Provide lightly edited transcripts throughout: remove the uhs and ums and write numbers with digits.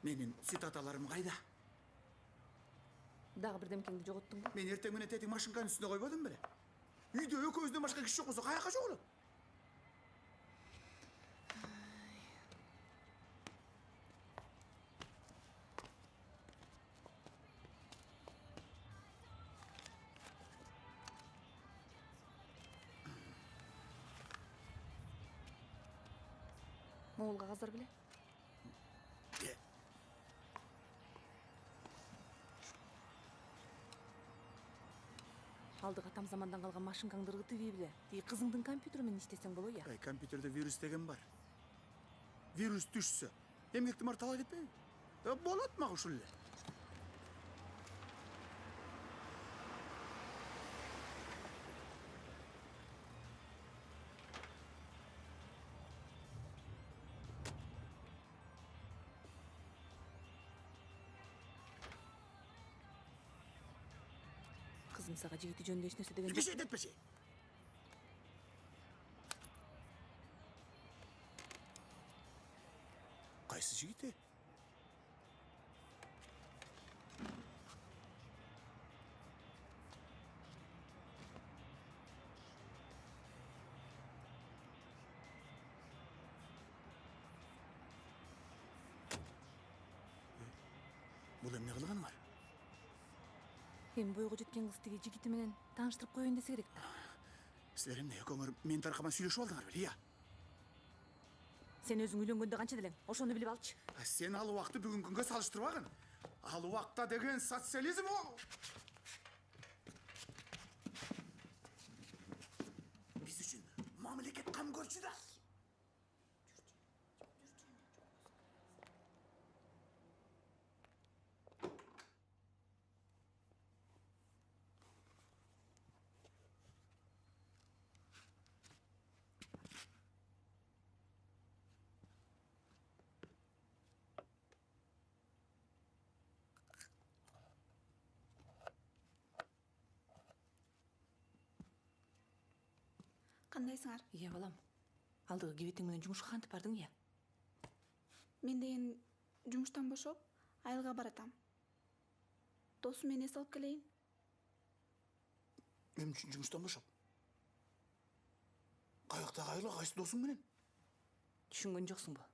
Менин цитаталарым кайда? Дагы бирдемкеңди жоготтуңбу? Мен эртең менен тетиң машинканын үстүнө койбодум беле? Үйдө экөөбүздөн башка киши жок болсо каяка чогулат? Могул кагаздар беле? Алдыга там замандан калган машинкаңды ыргытып ий беле. Кызыңдын компьютери менен иштесең боло я. Компьютерде вирус деген бар. Вирус түшсө, эмгекти мартала кетпейби? Болот мага ушул эле. Кызың сага жигити жөнүндө эч нерсе деген жок. Детпеши, детпеши. Кайсы жигити? Бул эмне кылганы бар? Эми бойго жеткен кыз тиги жигити менен тааныштырып коеюн десе керек да. Силер эмне экөөңөр мен таркаман сүйлөшүп алдыңар беле, Сен өзүң үйлөнгөндө канча делең? Ошону билип алчы. Сен ал убакытты бүгүнкү күнгө салыштырбагын. Ал убакта деген социализм ол. Биз үчүн мамлекет кам көрчү да. Кандайсыңар? Ия балам. Алдыгы кебетиң менен жумушка кантип бардың я? Мен деген жумуштан бошоп, айылга баратам. Досум мени эс алып келейин. Эмне үчүн жумуштан бошоп? Каяктагы айылга, кайсы досуң менен? Түшүнгөн жоксуңбу?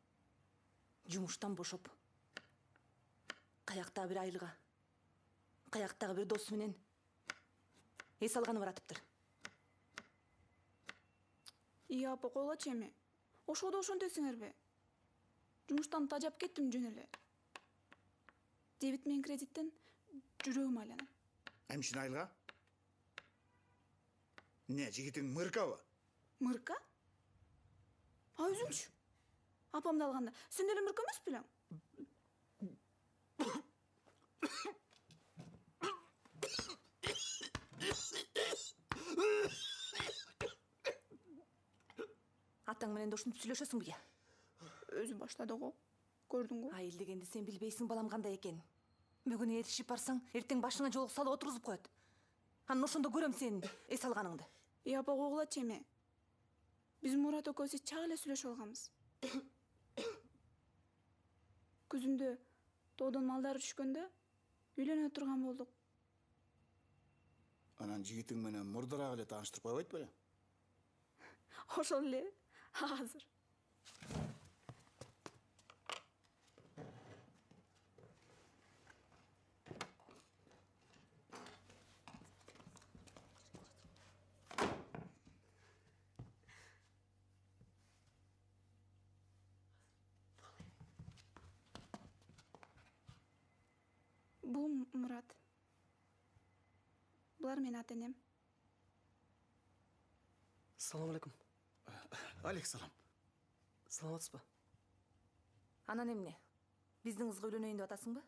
Жумуштан бошоп. Каяктагы бир айылга, каяктагы бир досу менен эс алганы баратыптыр. Ия апа, койлочу эми. Ошодо ошентесиңерби? Жумуштан тажап кеттим жөн эле. Дебит менен кредиттен жүрөгүм айланат. Эмчин айылга? Не, жигитиң мыркабы? Мырка? Өзүңчү? Апамды алганда, сен деле мырка эмес белең? Атаң менен ушинтип сүйлөшөсүңбү я? Өзү баштады го. Көрдүңбү? Айыл дегенди сен билбейсиң балам кандай экен. Бүгүн эришип барсаң, эртең башыңа жолук салып отургузуп коет. Анан ошондо көрөм сенин эс алганыңды. Ия апа, койгулачы эми. Биз Мурат экөөбүз чак эле сүйлөшүп алганбыз. Күзүндө тоодон малдары түшкөндө үйлөнө турган болдук. Анан жигитиң менен мурдараак эле тааныштырып койбойт беле? Ошол эле азыр. Бул Мурат. Булар менин ата-энем. Салам алейкум. Алейкум салам. Саламатсызбы? Анан эмне? Биздин кызга үйлөнөйүн деп атасыңбы?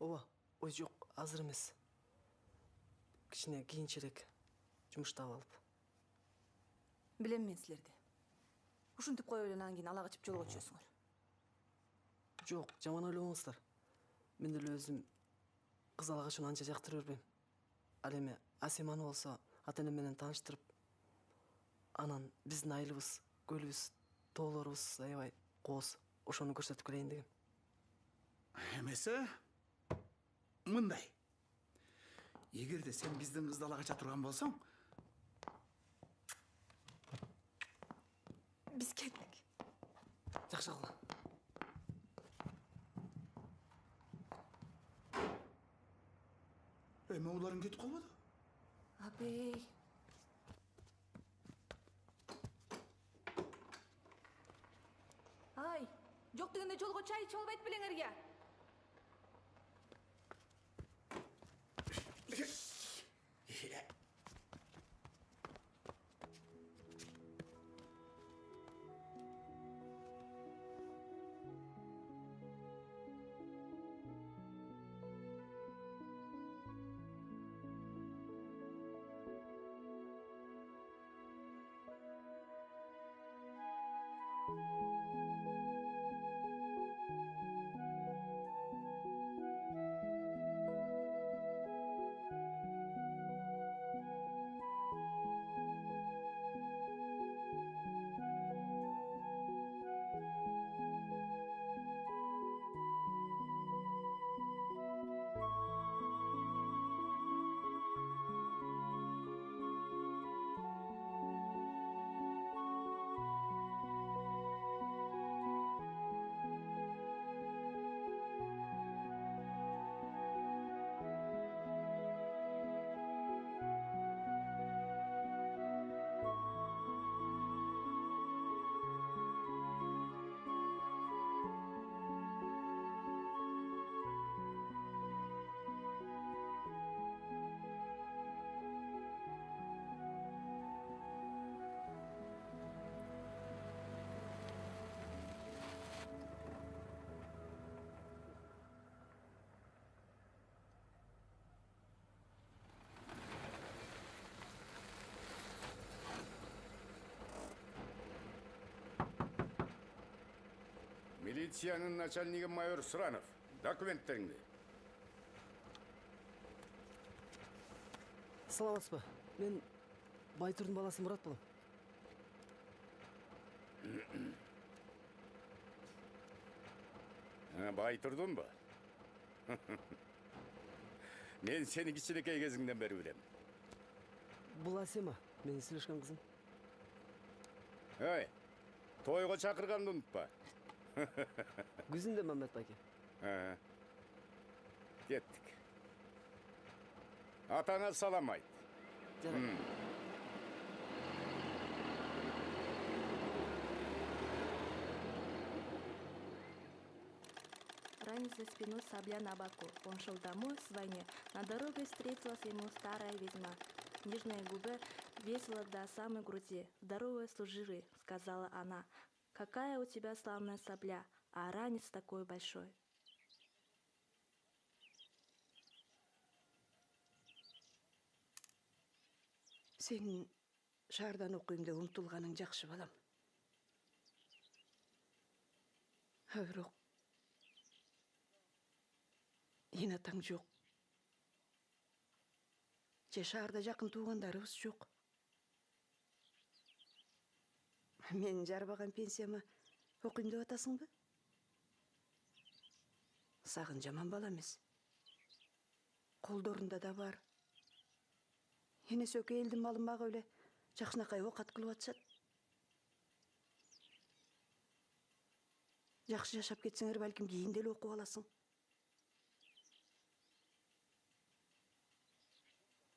Ооба, ой жок, азыр эмес. Кичине кийинчерээк жумуш таап алып. Билем мен силерди. Ушинтип коюп эле анан кийин ала качып жолго түшөсүңөр. Жок, жаман ойлобоңуздар. Мен деле өзүм кыз ала качууну анча жактыра бербейм. Ал эми Асеманы болсо ата-энем менен тааныштырып, анан биздин айылыбыз, көлүбүз, тоолорубуз аябай кооз. Ошону көрсөтүп келейин дегем. Эмесе мындай. Эгерде сен биздин кызды ала кача турган болсоң, Биз кеттик. Жакшы кылгыла. эме уларың кетип калбады? Абей. Ай, жок дегенде жолго чай ичип албайт белеңерге. Милицияның начальнигі майор Сұранов. Документтеріңді. Саламатсыз ба? Мен Байтұрдың баласы Мұрат болам. Байтұрдың ба? Мен сені кішкенекей кезіңден бері білем. Бұл Асема, менің сөйлескен қызым. Ой, тойға шақырғанды ұмытпа. Күзінде Мамет байке. Кеттік. Атаңа салам айт. Жарайды. Ранец за спиной сабля на боку. Он шел домой с войны. На дороге встретилась ему старая ведьма. Нежные губы весело до самой груди. «Здоровые служивые», — сказала она. «Какая у тебя славная сабля, а ранец такой большой». Сенің шардан оқиымды ұмтылғаның жақшы балам. Бирок ен атаң жоқ. Же шаарда жакын туугандарыбыз жоқ. Мен жарбаган пенсияма окуйм деп атасыңбы? Сагын жаман бала эмес. Колдорунда да бар. Энеси өкө элдин малын багып эле жакшынакай оокат кылып атышат. Жакшы жашап кетсеңер, балким кийинде эле окуп аласың.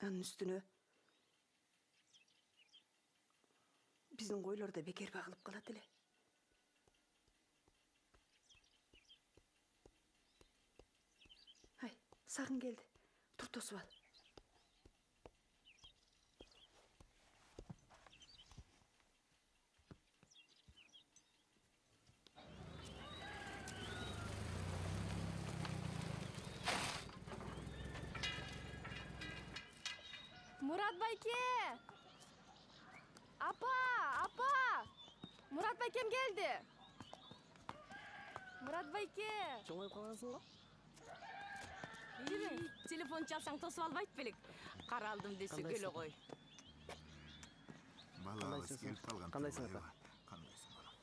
Анын үстүнө биздин койлор да бекер багылып калат эле. Ай, сагын келди. Тур тосуп ал. Мурат байке! Апа! Мурат байкем келди. Мурат байке! Жоңоюп калгансың го? Телефон чалсаң тосуп албайт белек. Каралдым десе келе кой. Балабыз келип калган. Кандайсың апа? Кандайсың балам?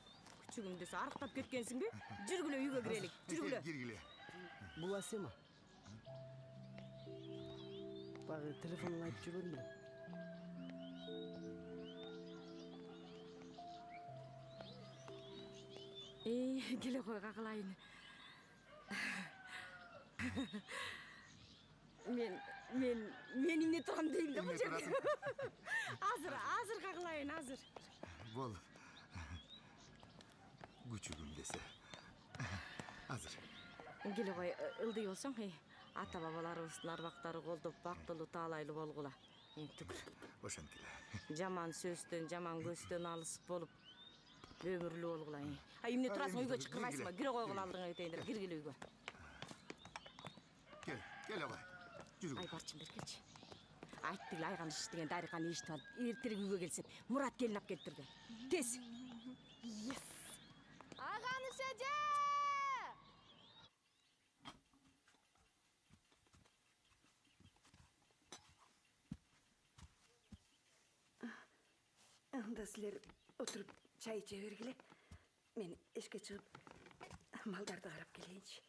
Күчүгүм десе арыктап кеткенсиңби? Жүргүлө үйгө кирелик. Жүргүлө. Киргиле. Бул Асема. Багы телефонун айтып жүрбөдүм беле. Келе қой қақылайын. Мен емне тұрам деймін де бұл жерде. Азыр қақылайын, азыр. Бол. Күчігім десе. Азыр. Келе қой, ылдый болсаң, ата бабаларыбыздың арбақтары қолдып бақтылы таалайлы болгула. Түгіл. Ошан келе. Жаман сөзден, жаман көзден алыс болып, өмірлі болгула. Емне тұрасың, үйге шықырмайсың ба? Кіре қойғыл алдыңа кетейіндер, кіргілі үйге. Кел ағай. Жүргіл. Ай, барчын бер келші. Айттығыл айған іштеген дариқаны ешті алып, ертерек үйге келсем, Мұрат келін ап келіп тұрды. Тез. Ағаны сөже! Анда сілер отырып чай içe бергіле. Мен эшке чыгып малдарды карап келейинчи.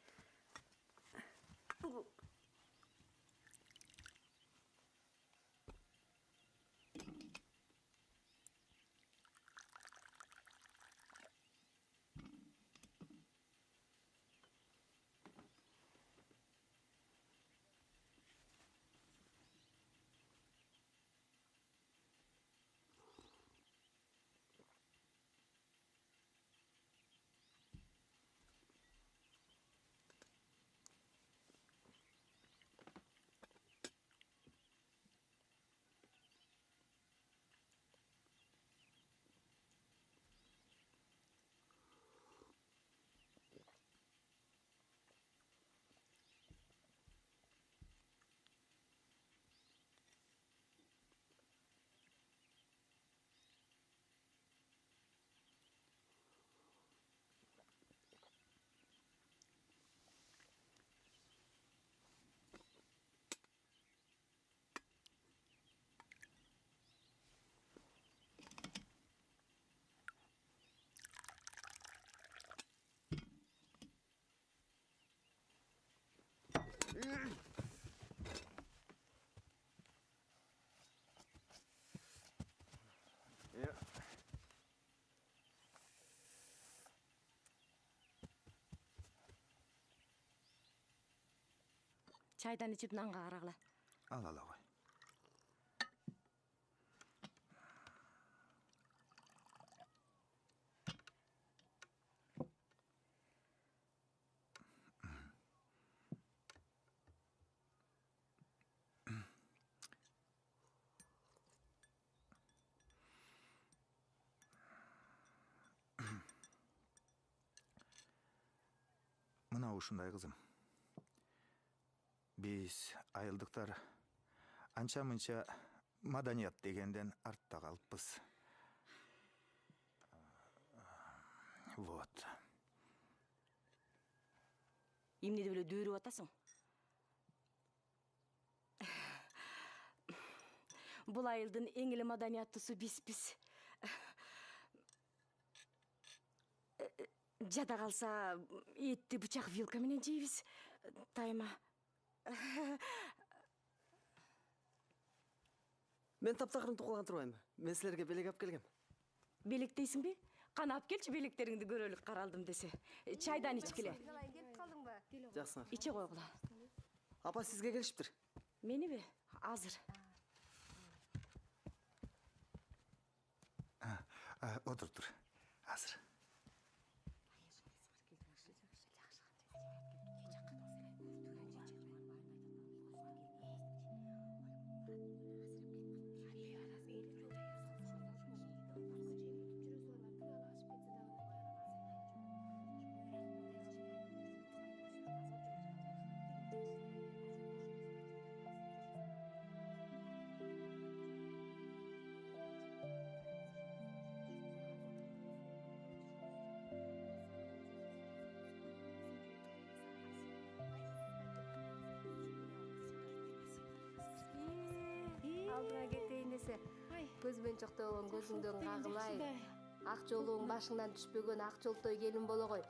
Çaydan içip nanға қарағыла. Ал ағай. Мына ушундай кызым. Биз айылдыктар анча-мынча маданият дегенден артта калыппыз. Вот. Емнеде біле дөйріп атасың? Бұл айылдың еңілі маданияттысы біз. Жада қалса, етті бычақ вилка менен жейбіз. Тайма. Мен таптақырын тоқылған тұрмайым. Мен сілерге белек ап келгем. Белек дейсің бе? Қана ап келші белектеріңді көрелік қаралдым десе. Чайдан іч келе. Жақсынар. Иче қойғыла. Апа сізге келішіптір. Мені бе? Азыр. Отыр тұр. Азыр. Алдыңа кетейін десе, көзбен чоқты болған көзіңден қағылай. Ақ жолуың башыңнан түшпеген ақ жолтой келін боло ғой.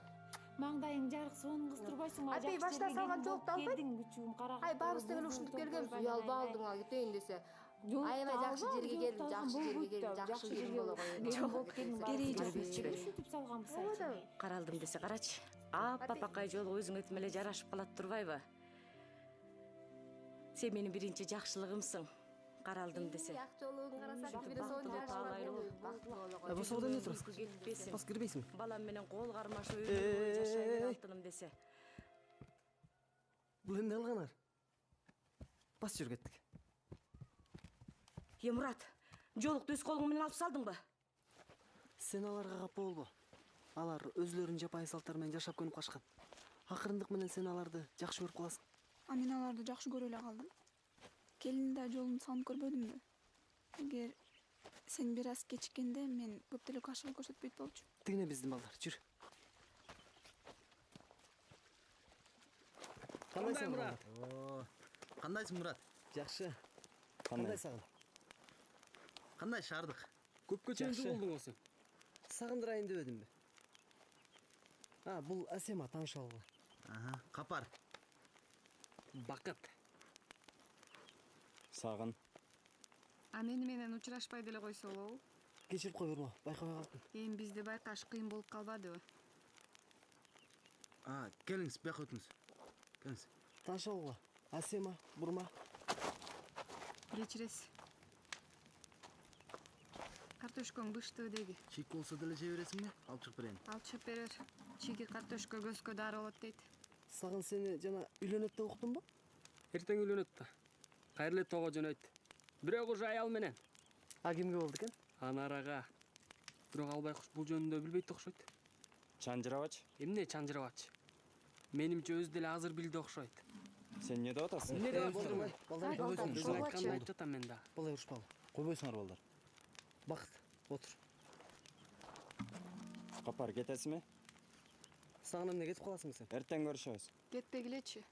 Маңдайың жарық сонун кыздырбайсың ба? Апей башта салган жоолукту албайт. Келдиң күчүм карак. Ай бабыз деле ушинтип келгенбиз. Уялбай алдыңа кетейин десе. Аябай жакшы жерге келдим, жакшы жерге келдим, жакшы келин боло коеюн. Жок, кереги жок. Ушинтип салганбыз айчи. Каралдым десе карачы. Аппапакай жолу өзүң этим эле жарашып калат турбайбы? Сен менин биринчи жакшылыгымсың. Каралдым десе. Ак жолугун карасак бир сонун жакшы. Босоодон эмне турасың? Кетпесин. Бас кирбейсиңби? Балам менен кол кармашып өмүр жашай бер алтыным десе. Бул эмне кылганар? Бас жүрүп кеттик. Мурат, жолукту өз колуң менен алып салдыңбы? Сен аларга капа болбо. Алар өзлөрүнүн жапайы салттары менен жашап көнүп калышкан. Акырындык менен сен аларды жакшы көрүп каласың. Мен аларды жакшы көрө эле калдым. Келин да жолун салып көрбөдүмбү? Эгер сен бир аз кечиккенде мен көп деле каршылык көрсөтпөйт болчу. Тигине биздин балдар, жүр. Кандайсың Мурат? Кандайсың Мурат? Жакшы. Кандай сагын? Кандай шаардык? Көпкө чейин болдуң сен. Сагындырайын дебедимби? Бул Асема таанышып алгыла. Капар. Бакыт. Сагын. Мени менен учурашпай деле койсо болобу? Кечирип кой Бурма, байкабай калдым. Эми бизди байкаш кыйын болуп калбадыбы? Келиңиз, бияка өтүңүз. Келиңиз. Таанышып алгыла. Асема, Бурма. Кечиресиз. Картошкоң бышты деги. Чийик болсо деле жей бересиңби? Алып чыгып берейин. Алып чыгып берер. Чийги картошко көзгө дары болот дейт. Сагын сени жана үйлөнөт деп уктумбу? Эртең үйлөнөт да. Кайра эле тоого жөнөйт. Бирок уже аял менен. Кимге болду экен? Анарага. Бирок ал байкуш бул жөнүндө билбейт окшойт. Чанжырабачы? Эмне чанжырабачы? Менимче өзү деле азыр билди окшойт. Сен эмне деп атасың? Эмне деп атасың? Балдар, Өзүң айтканды айтып жатам мен да. Балдар урушпагыла. Койбойсуңар балдар. Бакыт, отур. Капар, кетесиңби? Сагын эмне кетип каласың сен? Эртең көрүшөбүз. Кетпегилечи.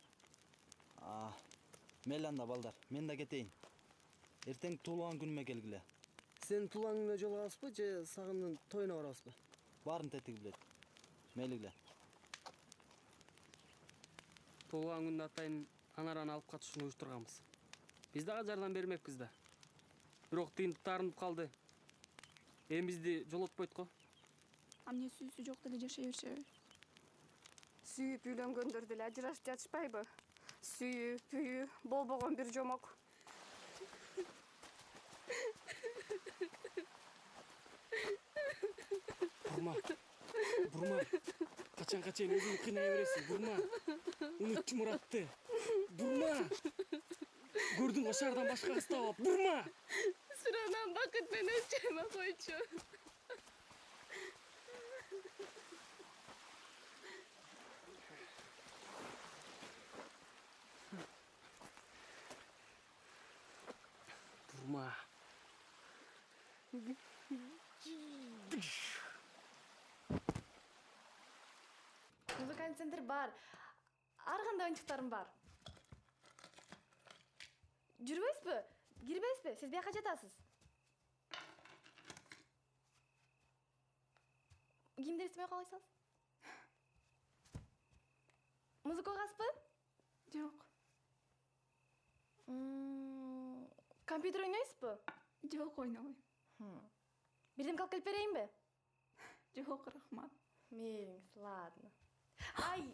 Мейли анда балдар, мен да кетейин. Эртең туулган күнүмө келгиле. Сен туулган күнүнө жолугасызбы же Сагындын тоюна барабызбы? Баарын тетиги билет. Мейлигиле. Туулган күндө атайын Анараны алып катышууну уюштурганбыз. Биз дагы жардам бермекпиз да. Бирок тыйын таарынып калды. Эми бизди жолотпойт го. Эмне сүйүүсү жок деле жашай беришеби? Сүйүп үйлөнгөндөр деле ажырашып жатышпайбы? Сүйүү, пүйүү болбогон бир жомок. Бурма. Качанга чейин өзүңдү кыйнай бересиң, Бурма. Унутчу Муратты. Бурма. Көрдүң го шаардан башка кыз таап, Бурма. Суранан Бакыт менен чайма койчу. Бурма. Музыкальный центр бар. Ар кандай оюнчуктарым бар. Жүрбөйсүзбү? Кирбейсизби? Сиз бияка жатасыз. Кийимдер истемей калбайсыңыз? Музыка уйгасызбы? Жок. Компьютер ойнойсузбу? Жок, ойнобойм. Бирдемке алып келип берейинби? Жок, рахмат. Мейлиңиз, ладно. Ай!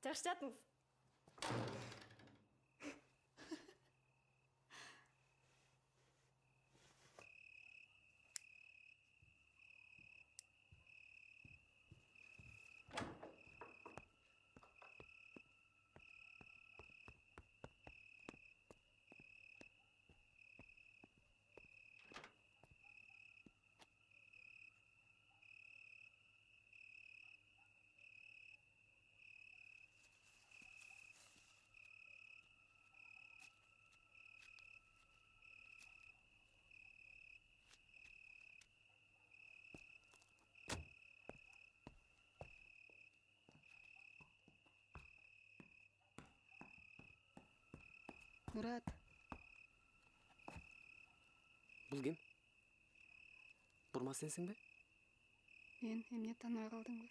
Жакшы жатыңыз. Мурат, Бул ким? Бурма сенсиңби? мен эмне таныбай калдыңбы?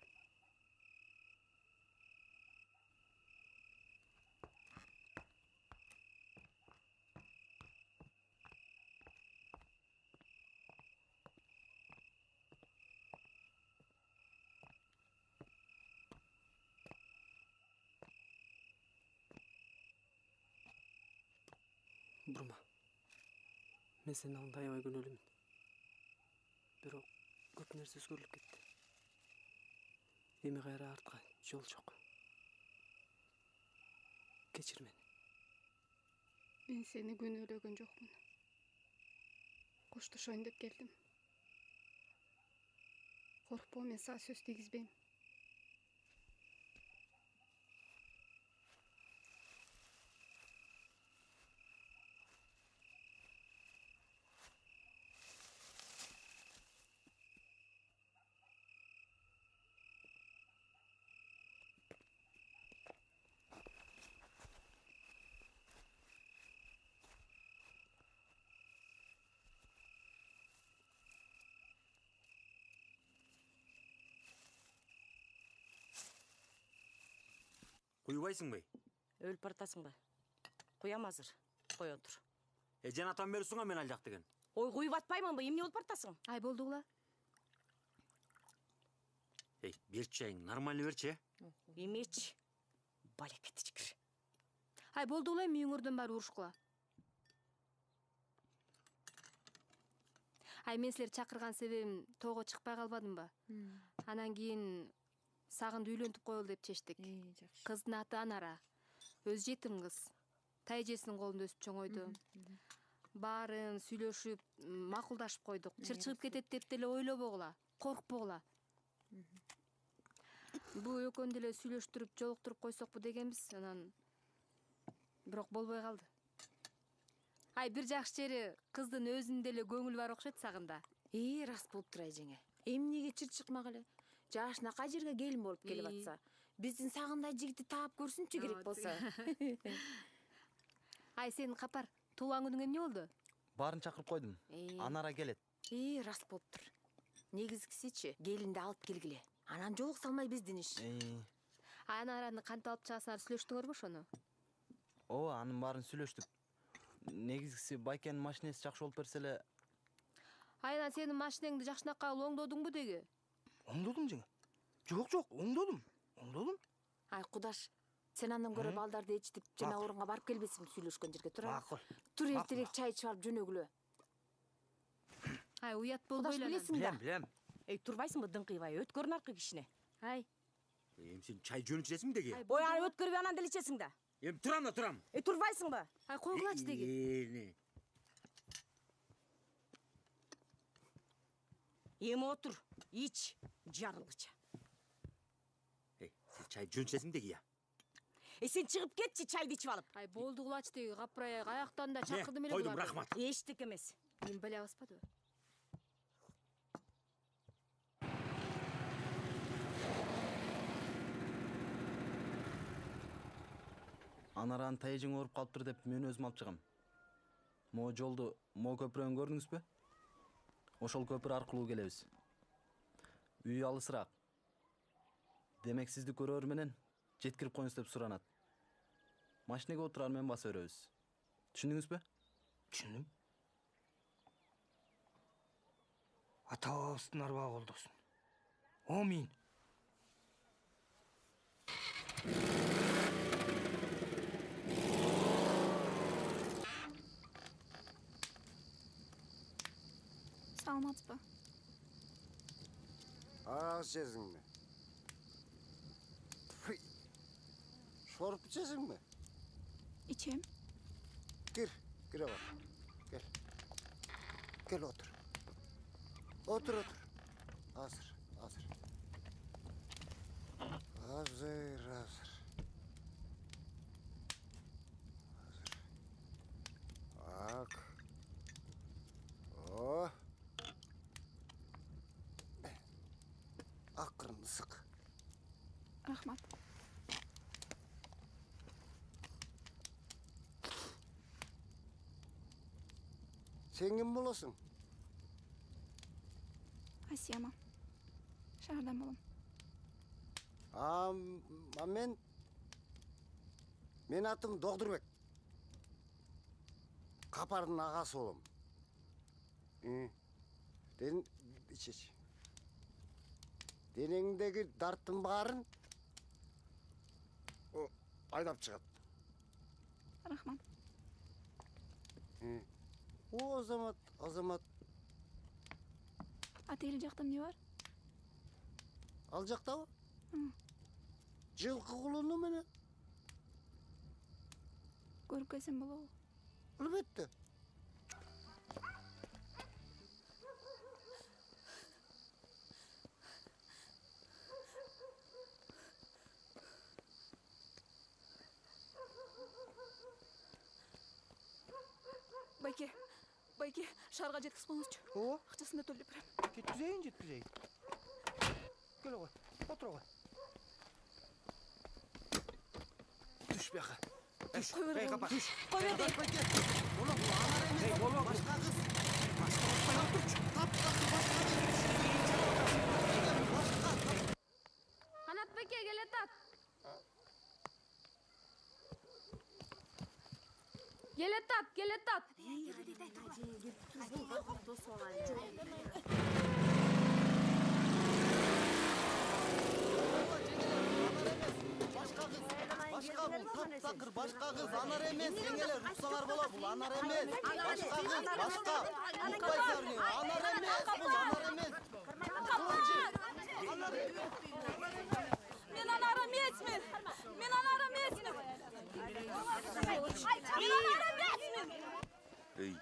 Бурма. Мен сенин алдыңда аябай күнөөлүмүн. Бирок көп нерсе өзгөрүлүп кетти. Эми кайра артка жол жок. Кечир мени. Мен сени күнөөлөгөн жокмун. Коштошоюн деп келдим. Коркпо, мен сага сөз тийгизбейм. Куйбайсыңбы? Өлүп баратасың ба? Куям азыр. Кой отур. Эжен атам берсуңа мен ал жак деген. Ой, куюп атпаймынбы? Эмне болуп баратасың? Ай, болдугула. Эй, берчи чайың, нормально берчи. Эмечи. Балекетичкир. Ай, болдугула, мүйүңөрдөн баары урушкула. Ай, мен силерди чакырган себебим тоого чыкпай калбадымбы? Анан кийин Сагынды үйлөнтүп коелу деп чечтик. Кыздын аты Анара. Өз жетим кыз. Тайэжесинин колунда өсүп чоңойду. Баарын сүйлөшүп, макулдашып койдук. Чыр чыгып кетет деп деле ойлобогула, коркпогула. Бу экөөнү деле сүйлөштүрүп, жолуктуруп койсокпу дегенбиз, анан бирок болбой калды. Ай, бир жакшы жери кыздын өзүнүн деле көңүлү бар окшойт Сагында. Раст болуптур жеңе. Эмнеге чыр чыкмак эле? Жашына кай жерге келин болуп келип атса, биздин Сагындай жигитти таап көрсүнчү керек болсо. Ай, сенин капар, туулган күнүң эмне болду? Барын чакырып койдум. Анара келет. Раст болуптур. Негизгисичи, келинди алып келгиле. Анан жолук салмай биздин иш. Анараны кантип алып чыгасыңар, сүйлөштүңөрбү ошону? Ооба, анын баарын сүйлөштүк. Негизгиси байкенин машинеси жакшы болуп берсе эле. Айнан сенин машинеңди жакшынакай оңдодуңбу деги? Оңдодум жеңе. Жок, оңдодум. Ай, Кудаш, сен андан көрө балдарды ичтип жана орунга барып келбесиң сүйлөшкөн жерге, тура. Макул. Тур, эртерээк чай ичип алып жөнөгүлө. Ай, уят болбой эле. Билесиң да. Билем. Эй, турбайсыңбы дыңкыйбай, өткөрүн аркы кишине. Ай. Сен чай жөн ичесиң деги. Ой, аны өткөрүп анан деле ичесиң да. Турам. Турбайсыңбы? Ай, койгулачы деги. Эми отур, ич, жарылгыча. Сен чай жөн ичесиң деги я. Сен чыгып кетчи, чайды ичип алып. Ай, болдугулачы деги, капырай, аяктан да чакырдым эле. Койдум, рахмат. Эчтеке эмес. Мен биле албаспадыбы? Анараны тайэжиң ооруп калыптыр деп мен өзүм алып чыгам. Могу жолду, могу көпүрөнү көрдүңүзбү? Ошол көпүр аркылуу келебиз. Үй алысыраак. Демек сизди көрөр менен жеткирип коюңуз деп суранат. Машинеге отурар менен баса беребиз. Түшүндүңүзбү? Түшүндүм. Ата-бабабыздын арбагы колдосун. Амин. Саламатсызбы? Арак içesиңби? Шоруп içесиңби? İçem. Gire bak. Gel otur. Otur. Hazır. Bak. Oh. Akırını sık. Rahmat. Sen kim bolasың? Асияма. Шаардан болом. Мен атым Доғдырбек. Қапардың ағасы болом. Денеңдегі дарттың барын айдап шығады. Рахмат. О, Азамат. Атейлі жақтым не бар? Ал жақта ба? Жылқы құлыны мені. Көріп келсем бола ол. Әлбетте. Байке, шарға жеткіз болыңызшы. О? Ақшасын да төлеп берем. Жеткізейін. Кел ғой, отыр ғой. Түш бияқа. Қой бер болым. Түш. Қой бер дейм. Башқа қыз. Қанатбеке, келе тап. Келе тап. Башқа қыз, анар емес, еңелер, рұқсалар бола, бұл анар емес. Башқа қыз, башқа. Ұқпайсар не, анар емес, бұл анар емес. Мен анар емесмін. Ей,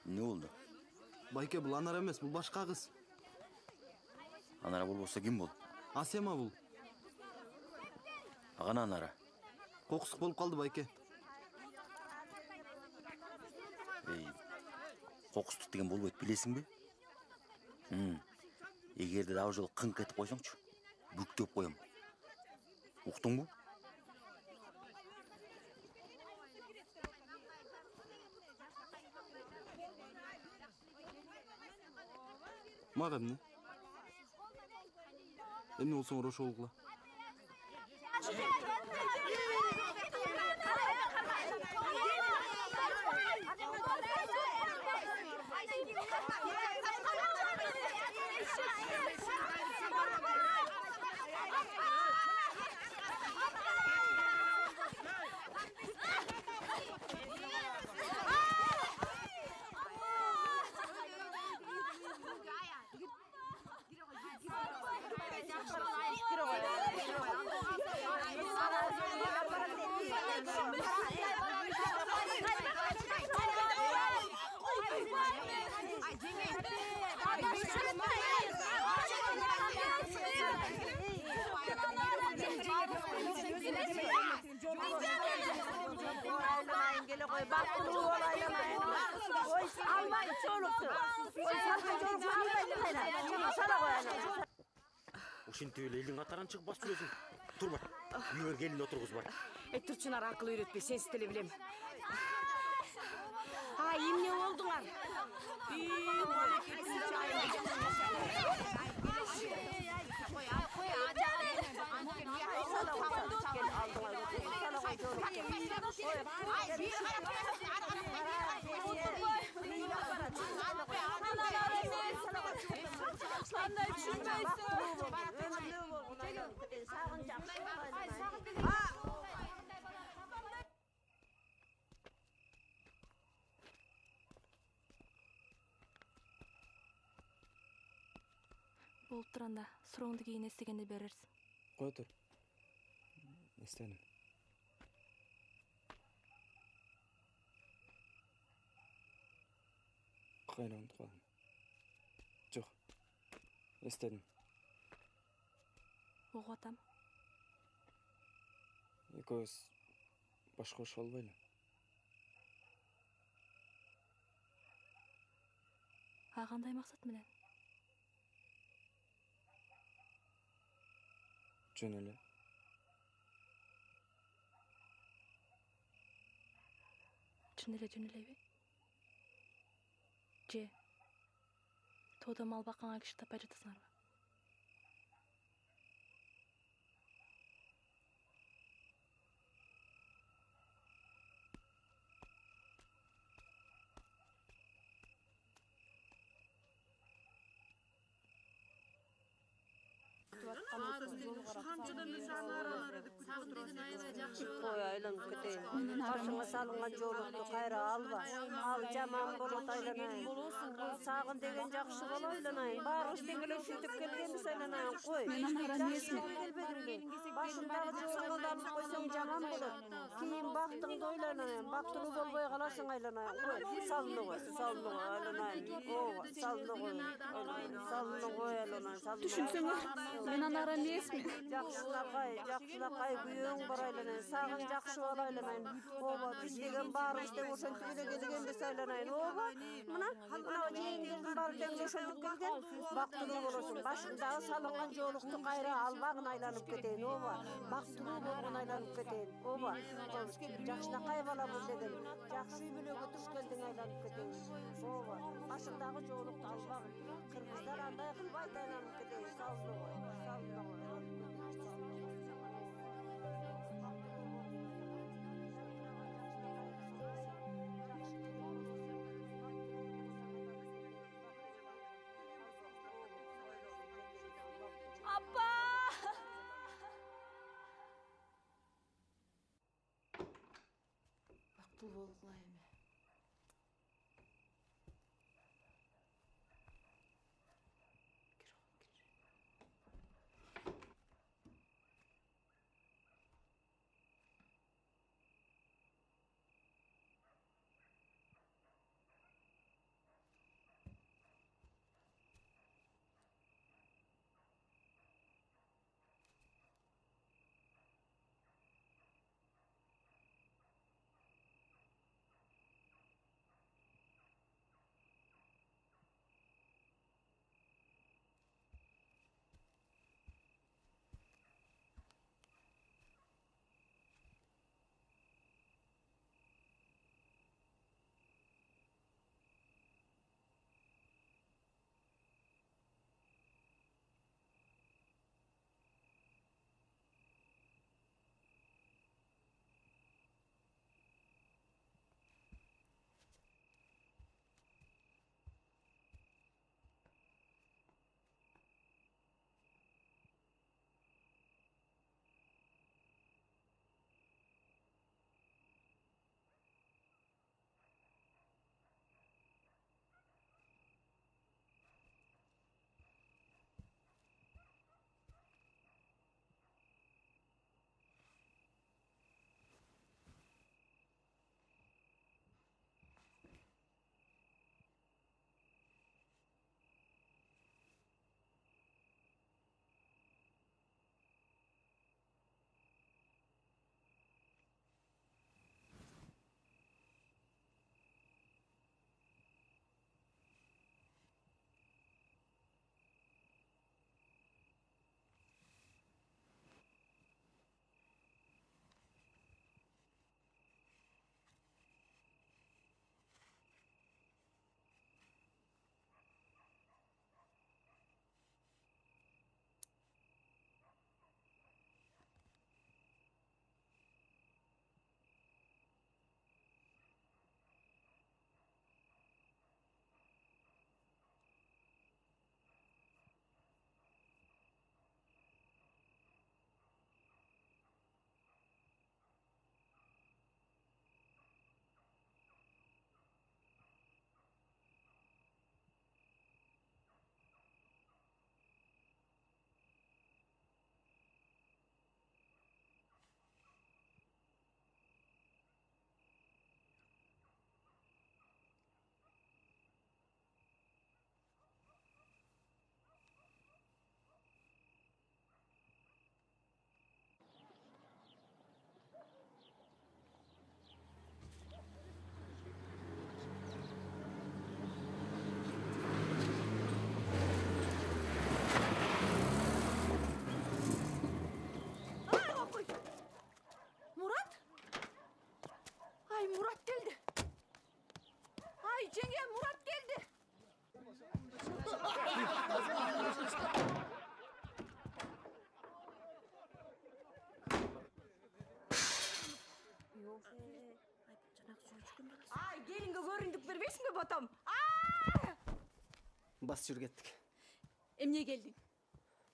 не oldu? Байке, бұл анар емес, бұл башқа қыз. Анара болбоса ким бол? Асема бұл. Ағана Анара. Қоқсық болып қалды, Байке. Ей, қоқыстық деген болбойт, білесің бе? Егерде дау жолы қыңқ етіп қойсаңшы, бүктеп қоям. Уқтың бу? Маған не? Эмне болсоң рош олғыла. Ошентип эле элдин катарынан чыгып басып жүрөсүң. Турма. Үйгө келин отургуз бар. Турчунар акыл үйрөтпөй, сенсиз деле билем. Эмне болдуңар? Қандай түсінбейсің? Болып тұранда, сұрыңды кейін естігенде берерсің. Қой тұр. Естенім. Қайра ұмытып қалдым. Жоқ. Естедім. Оғы атам. Екеуіз башқа ош олбайлы. Қандай мақсат менен? Жөн эле. Чын эле бе? Эже, тоодо мал бакканга киши таппай жатасыңарбы? Koy aylanıp keteyim. Başıma salıngan joluktu kayra alba. Al jaman bolot aylanayın. Sağın degen jakşı bol aylanayın. Barış dengele sütüp kelgeni saylanayın koy. Jakşı gelbedimdi. Başındağı joluktan alıp koysan jaman bolot. Kiyin baktığında oylanayın. Baktığı bolboy kalasın aylanayın koy. Salını koy aylanayın. Ova salını koy. Salını koy aylanayın. Düşünsüңөр, мен анара эмесмин. Жакшылакай күйөөң бар айланайын. Сагын жакшы бол айланайын. Ооба, биз деген баарыбызды ошентип эле келгенбиз айланайын. Ооба, мына жээңдердин баары тең ошентип келген. Бактылуу болосуң. Башындагы салынган жоолукту кайра албагын айланып кетейин. Ооба, бактылуу болгон айланып кетейин. Ооба, жакшылакай бала бул деген. Жакшы үй бүлөгө туш келдиң айланып кетейин. Ооба, башындагы жоолукту албагын. Кыргыздар андай кылбайт айланып кетейин. Салыны кой. Апа! Бактыл болгула эми. бербейсиңби ботом? Бас жүрүп кеттик. Эмне келдиң?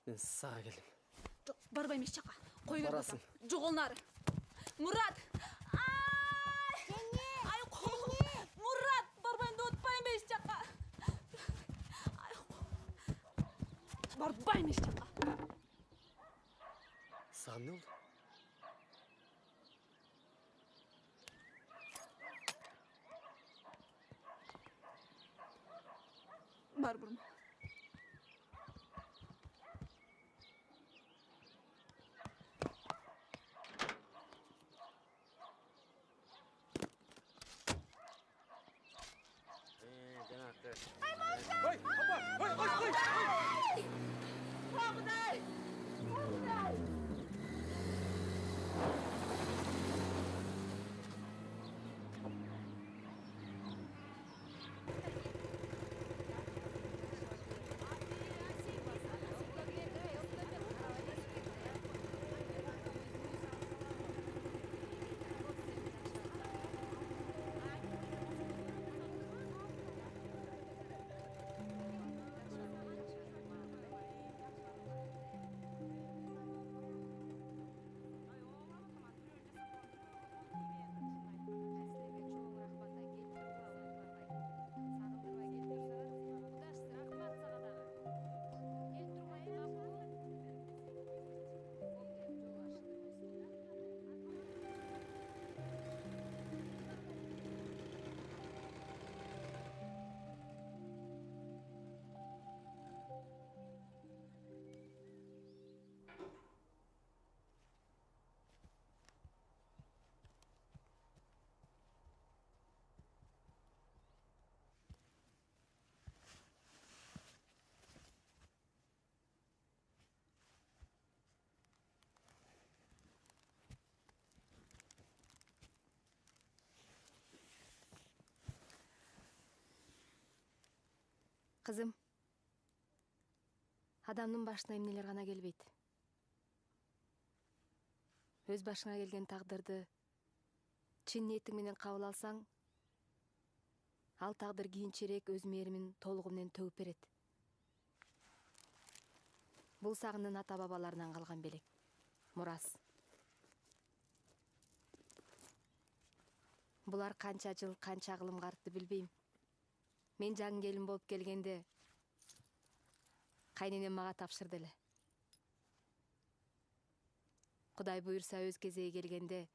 Мен сага келдим. Жок, барбай эмес жака. Кой бер Барасың. ботом. Жок, ол нары. Мурат! Ай, Мурат, барбайын деп отпай эмес жака. Барбай эмес жака. Сага эмне болду? Бар бурма. Кызым, адамдын башына эмнелер гана келбейт. Өз башыңа келген тагдырды чын ниетиң менен кабыл алсаң, ал тагдыр кийинчерээк өз мээримин толугу менен төгүп берет. Бул сагындын ата бабаларынан калган белек, мурас. Булар канча жыл, канча кылым карытты билбейм. Мен жаңы келин болуп келгенде кайненем мага тапшырды эле. Кудай буйрса өз кезеги келгенде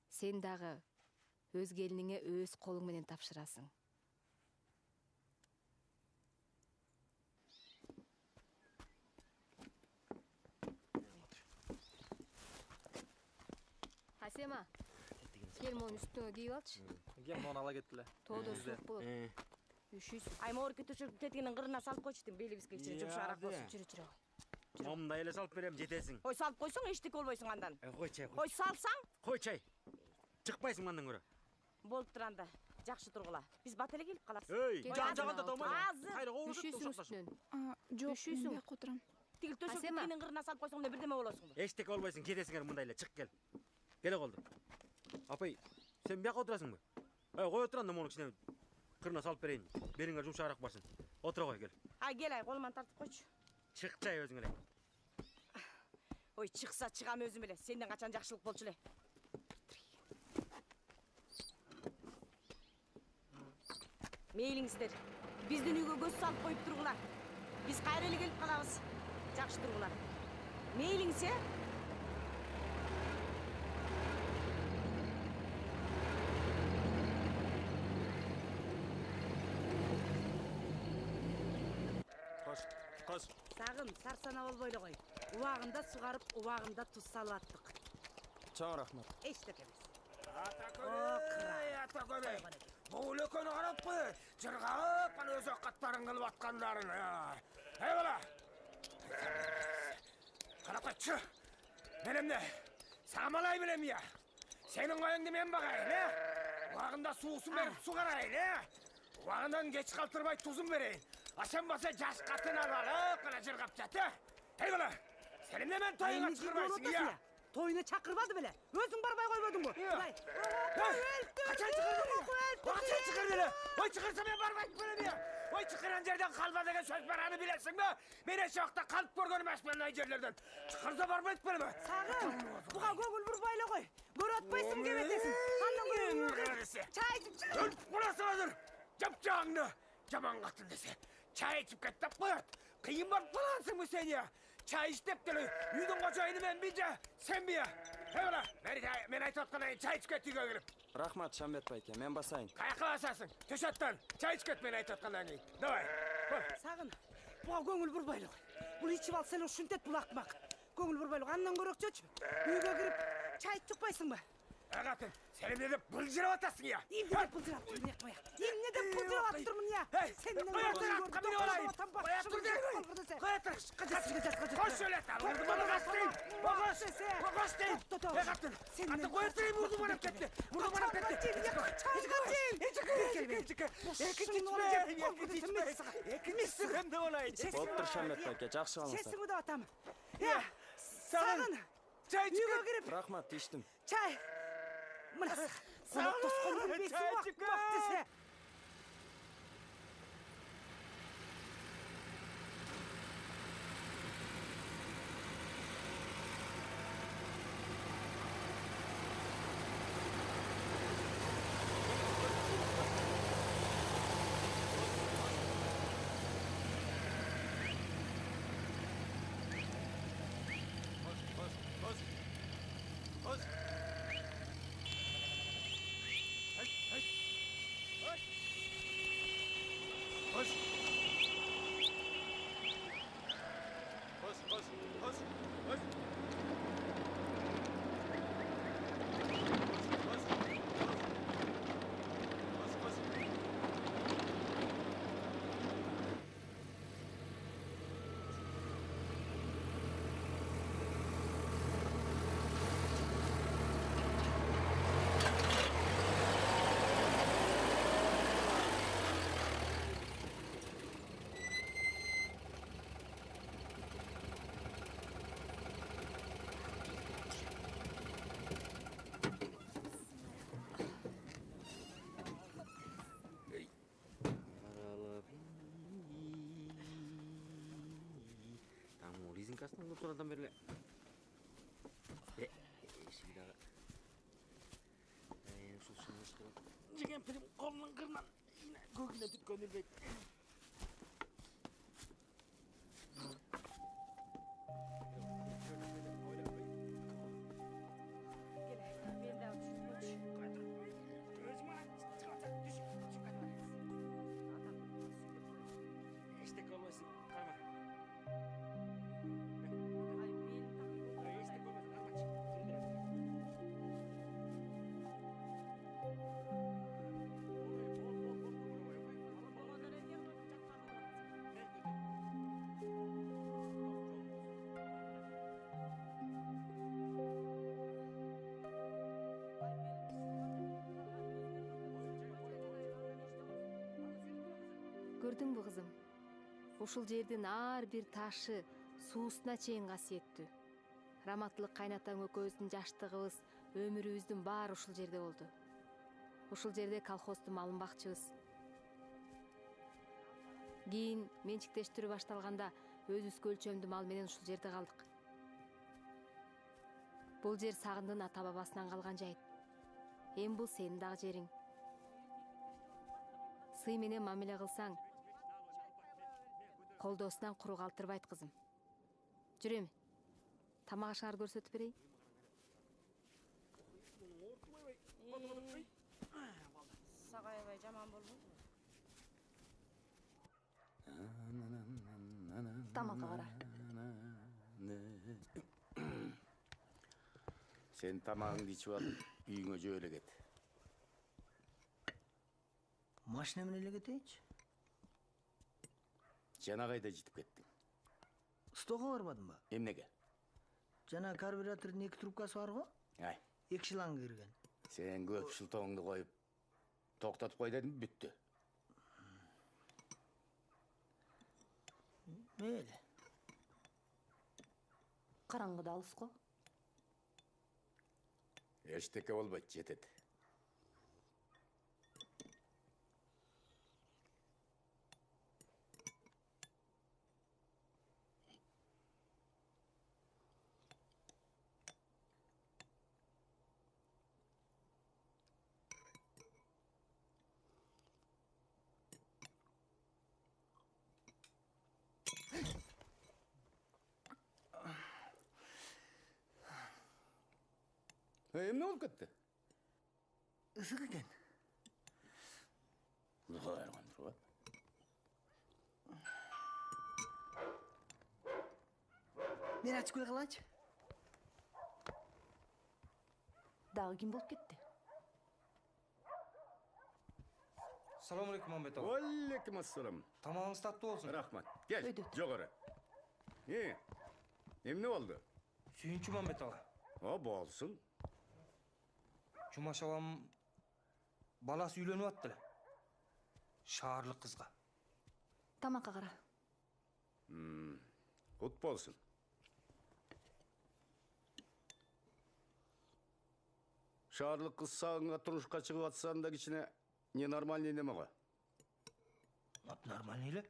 сен дагы өз келиниңе өз колуң менен тапшырасың. Асема, кел мону үстүңө кийип алчы. Кем мону ала кеткиле. Тоодо суук болот. Üşüysün. Ay mor kütüşür tetiginin kırına salıp koçtum belibizge içine jumşarak bolsun. Жүрө. Momunda ele salıp berem жетесиң. Oy salıp koysun eştik olboysun andan. Koy Oy salsang? Koy çay. Çıkpaysың mandan көрө. Болуп туранда. Жакшы тургула. Биз бат эле келип калабыз. Ey, жан-жагында томой. Кайра оорушуп Üşüysün üstүнөн. Жок, мен бияк отурам. Тигил төшөктүн кырына салып койсоң да бирдеме болосуң. Эчтеке болбойсуң, кетесиңер мындай эле. Чык кел. Келе колду. Апай, сен бияка отурасыңбы? Кой отурам да мону кичине кырына салып берейин. Бериңер жумшагыраак барсын. Отура кой, кел. Ай кел, ай колуман тартып койчу. Чык чай өзүң эле. Ой, чыкса чыгам өзүм эле. Сенден качан жакшылык болчу эле. Мейлиңиздер. Биздин үйгө көз салып коюп тургула. Биз кайра эле келип калабыз. Жакшы тургула. Мейлиңиз, э? Koş. Сагым, сарсана болбой эле кой. Убагында сугарып, убагында туз салып аттык. Чоң рахмат. Эчтекемиз. Ата көбөй. Бул экөөнү карап кой. Жыргап, ана өз акаттарын кылып аткандарын. Эй бала. Карап койчу. Мен эмне? Самалай билем я. Сенин коюңду мен багайын, э? Убагында суусун берип сугарайын, э? Убагынан кеч калтырбай тузун берейин. Ашанбаса жаш катын алып, кана жыргап жат, э? Эй бала. Сен эмне мен тойуңа чакырбайсың, я? Тойуна чакырбады беле. Өзүң барбай койбодуңбу? Качан чакырдың? Качан чакырдың эле? çıkırsa ben barmayıp böyle ya. Oy çıkıran yerden kalma degen söz var anı bilesin mi? Ben eşi vakta kalıp görgönüm esmen ay yerlerden. Çıkırsa barmayıp böyle mi? Sağın, buğa göngül burbayla koy. Gör atpaysın gebetesin. Handan göngül. Çay içip çıkın. Burası hazır. Yapacağını. Yaman katın dese. Çay içip kettap koyat. Kıyın var falansın mı sen ya? Çay içtep deli. Yüzün kocayını ben bilce. Sen bir ya. He ola. Ben ayt atkanayın çay içip kettiğine girip. Rahmat Şambet bayke, men basayın. Kayakla basasın. Töşattan. Çay içip ket ben ayt atkandan keyin. Davay. Sağın, buğa göngül burbayla koy. Bunu içip al sen o şüntet bulakmak. Göngül burbayla koy. Andan görök çöç. Uyga girip çay içip çıkpaysın mı? Ağatın, senin ne de bılcırap atasın ya. İmdi de bılcırap durmun ya. İmdi de bılcırap attırmın ya. Seninle Koyatır atkamını olayım. Koyatır değil mi? Koyatır. Koş şöyle etten. Vurdu bana kaçtayım. Koş. Koş değil. Ağatın. Atı koyatırayım vurdu bana ketti. Vurdu bana ketti. Ekmişsin de olayım. Boptur Şambet bayke, jakşı alыңыздар. Çesimi de atam. Ya, sağın. Çay Uyga girip Rahmat, içtim. çay. Mına sağın. Toskonun besi vakti se. Tamu rezинкасынан көп сұрадан беріле. Есігі дағы. Сол шыңға шығырып. Жеген пірім қолының қырынан. Көгіне түткен үлбейді. Көрдүңбү кызым? Ушул жердин ар бир ташы суусуна чейин касиеттүү. Раматтылык кайнатаң экөөбүздүн жаштыгыбыз, өмүрүбүздүн баары ушул жерде болду. Ушул жерде колхоздун малын бакчыбыз. Кийин менчиктештирүү башталганда өзүбүзгө өлчөмдүү мал менен ушул жерде калдык. Бул жер Сагындын ата бабасынан калган жайыт. Эми бул сенин дагы жериң. Сый менен мамиле кылсаң, колдоосунан куру калтырбайт кызым. Жүр эми. Тамак ашыңарды көрсөтүп берейин. Сагайбай жаман болбойт. Тамакка кара. Сен тамағыңды içip алып, үйүңө жөө эле кет. Машина менен эле кетейинчи. Жана кайда жетип кеттиң? Стого барбадымбы? Эмнеге? Жана карбюратордун 2 трубкасы бар го? Ай. 2 шланг кирген. Сен көп шылтооңду коюп, токтотуп кой дедим, бүттү. Мейли. Караңгыда алыс го. Эчтеке болбойт, жетет. Emne olup ketdi? Isık eken. Uyku ayırgandır o. Ben açık koy kalanç. Дагы ким болуп кетти? Салам алейкум, Мамбет ага. Алейкум ассалам. Тамагыңыз таттуу болсун. Рахмат. Gel, жогору. Эмне болду? Сүйүнчү, Мамбет ага. Болсун. Жумаш абам баласы үйлөнүп аттыр. Шаарлык кызга. Тамакка кара. Кут болсун. Шаарлык кыз сагынга турмушка чыгып атсаң да кичине ненормальный неме го? Нормальный эле.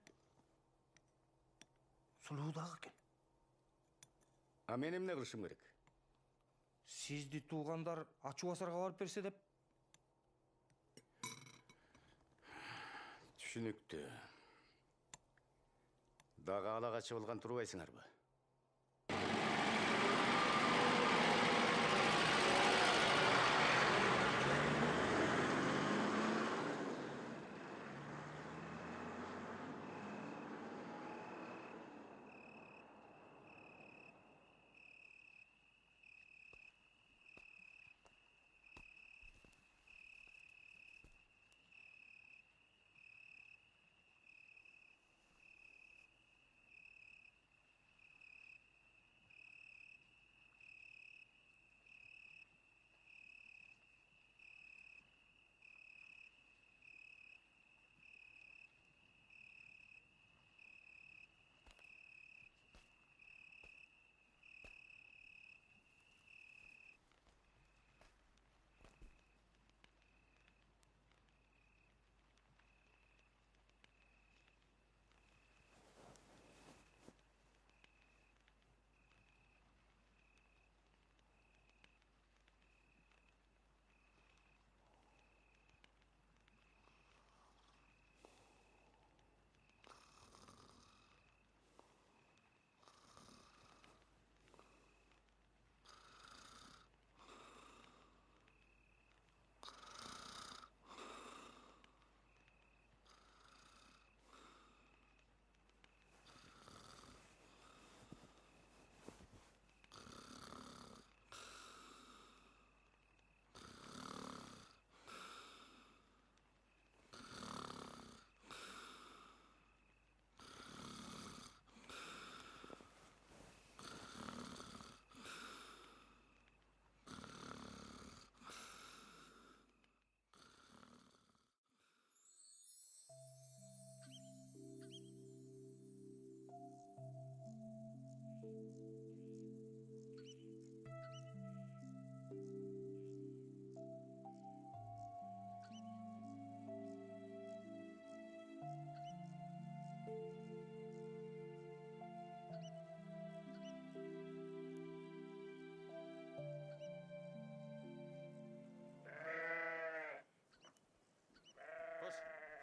Сулуу дагы экен. А мен эмне кылышым керек? Сизди туугандар ачуу асарга барып берсе деп. Түшүнүктүү. Дагы ала качып алган турбайсыңарбы?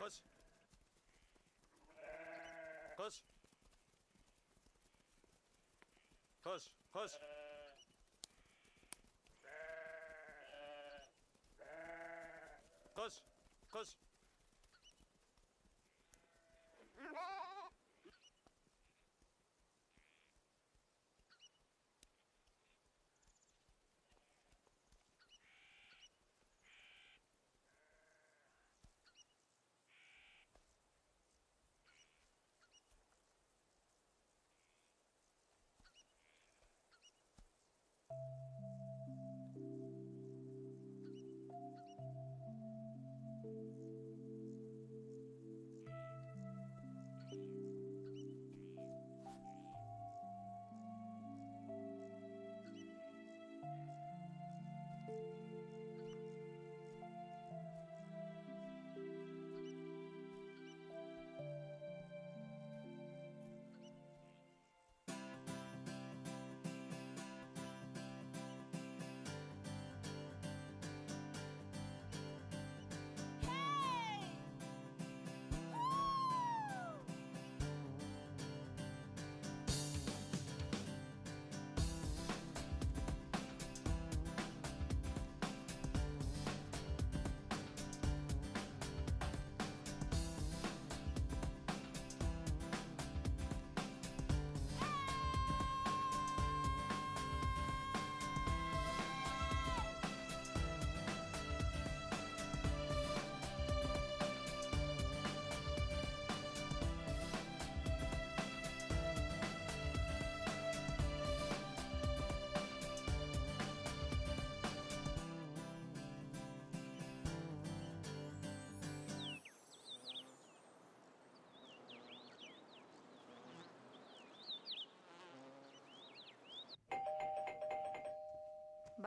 Koş. Koş. Koş. Koş. Koş. Koş.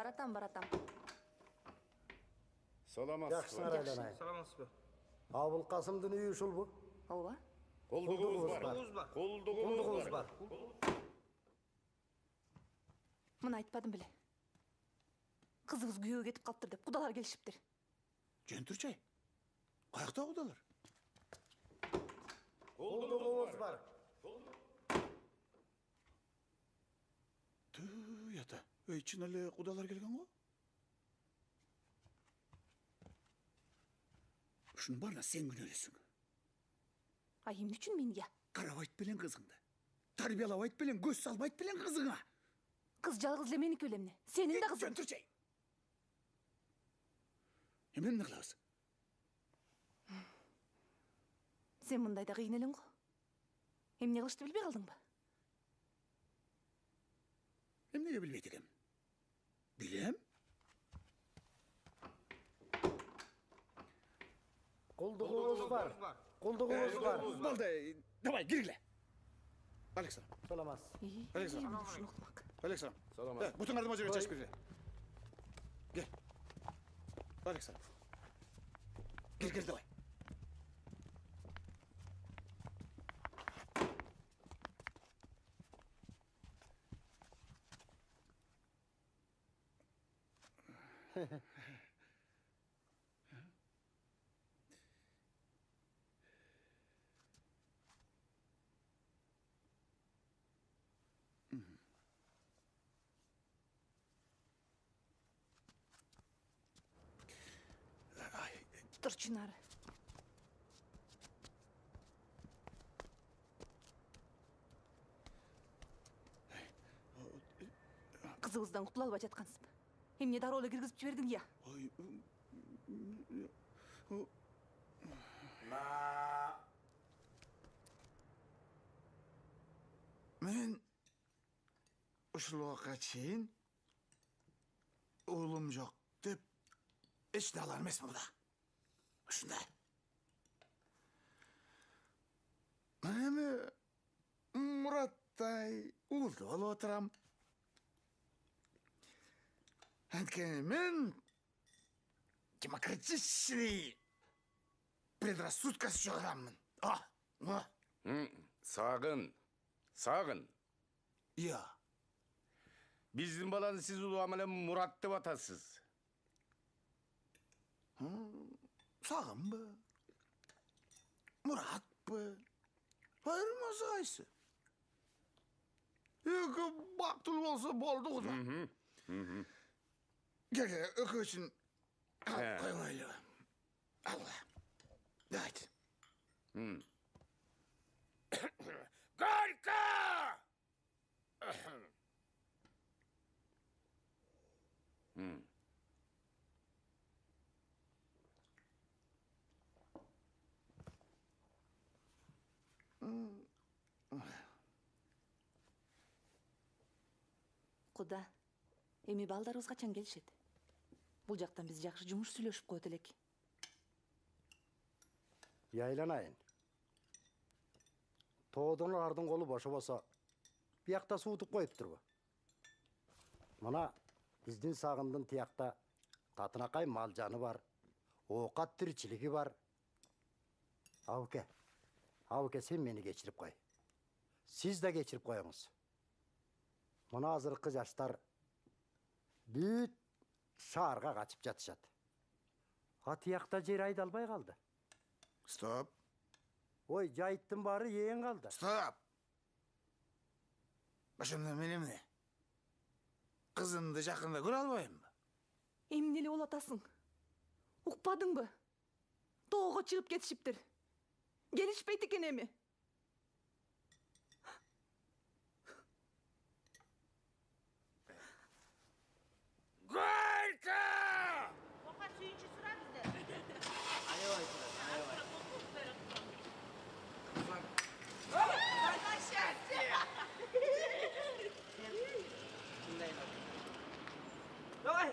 Баратам. Саламатсызбы? айланайын. Саламатсызбы? Абыл Касымдын үйү ушулбу? Ооба. Колдугубуз бар. Колдугубуз бар. Мына айтпадым беле. Кызыбыз күйөөгө кетип калыптыр деп кудалар келишиптир. Жөн турчай. Каякта кудалар? Колдугубуз бар. Түү ята. Чын эле кудалар келген го? Ушунун баарына сен күнөөлөсүң. Эмне үчүн менге? Карабайт белең кызыңды. Тарбиялабайт белең, көз салбайт белең кызыңа. Кыз жалгыз эле меники беле эмне? Сенин да кызың. Жөн турчай. Эмне кылабыз? Сен мындайда кыйын элең го. Эмне кылышты билбей калдыңбы? Эмнеге билбейт экем? Билем. Колдугубуз бар. Колдугубуз бар. Балдай, давай, киргиле. Александр. Саламатсыз. Александр. Саламат. Бутуңарды мына жерге чачып киргиле. Кел. Александр. Кир, давай. Тур Чынар. Кызыбыздан кутула албай жаткансызбы? Эмне дароо эле киргизип жибердиң я? Мен ушул убакка чейин уулум жок деп эч алар эмесмин мында. Ушундай. Эми Muratтай уулду болуп отурам. Анткени мен демократичный предрассудкасы жок адаммын. Сагын. Иә. Биздин баланы сиз улам эле Мурат деп атасыз. Сагынбы? Muratпы? Айырмасы кайсы? Эки бактылуу болсо болду да. Кел, экөөсүн койгойлу. Алла. Дайт. Горько! Куда? Эми балдарыбыз качан келишет? Бул жактан биз жакшы жумуш сүйлөшүп коет элек. Яйланайын. Тоодон ардын колу бошо болсо, биякта суутуп коюптурбу. Мына биздин Сагындын тиякта татынакай мал жаны бар, оокат тиричилиги бар. Абыке, сен мени кечирип кой. Сиз да кечирип коюңуз. Мына азыркы жаштар бүт шаарга качып жатышат. Тиякта жер айдалбай калды. Стоп. Ой, жайыттын баары ээн калды. Стоп. Ошондо мен эмне? Кызымды жакында көрө албаймынбы? Эмне эле болуп атасың? Укпадыңбы? Тоого чыгып кетишиптир. Келишпейт экен эми. Горько! Ока сүйүнчү сура бизде. Аябай. Какое счастье! Давай!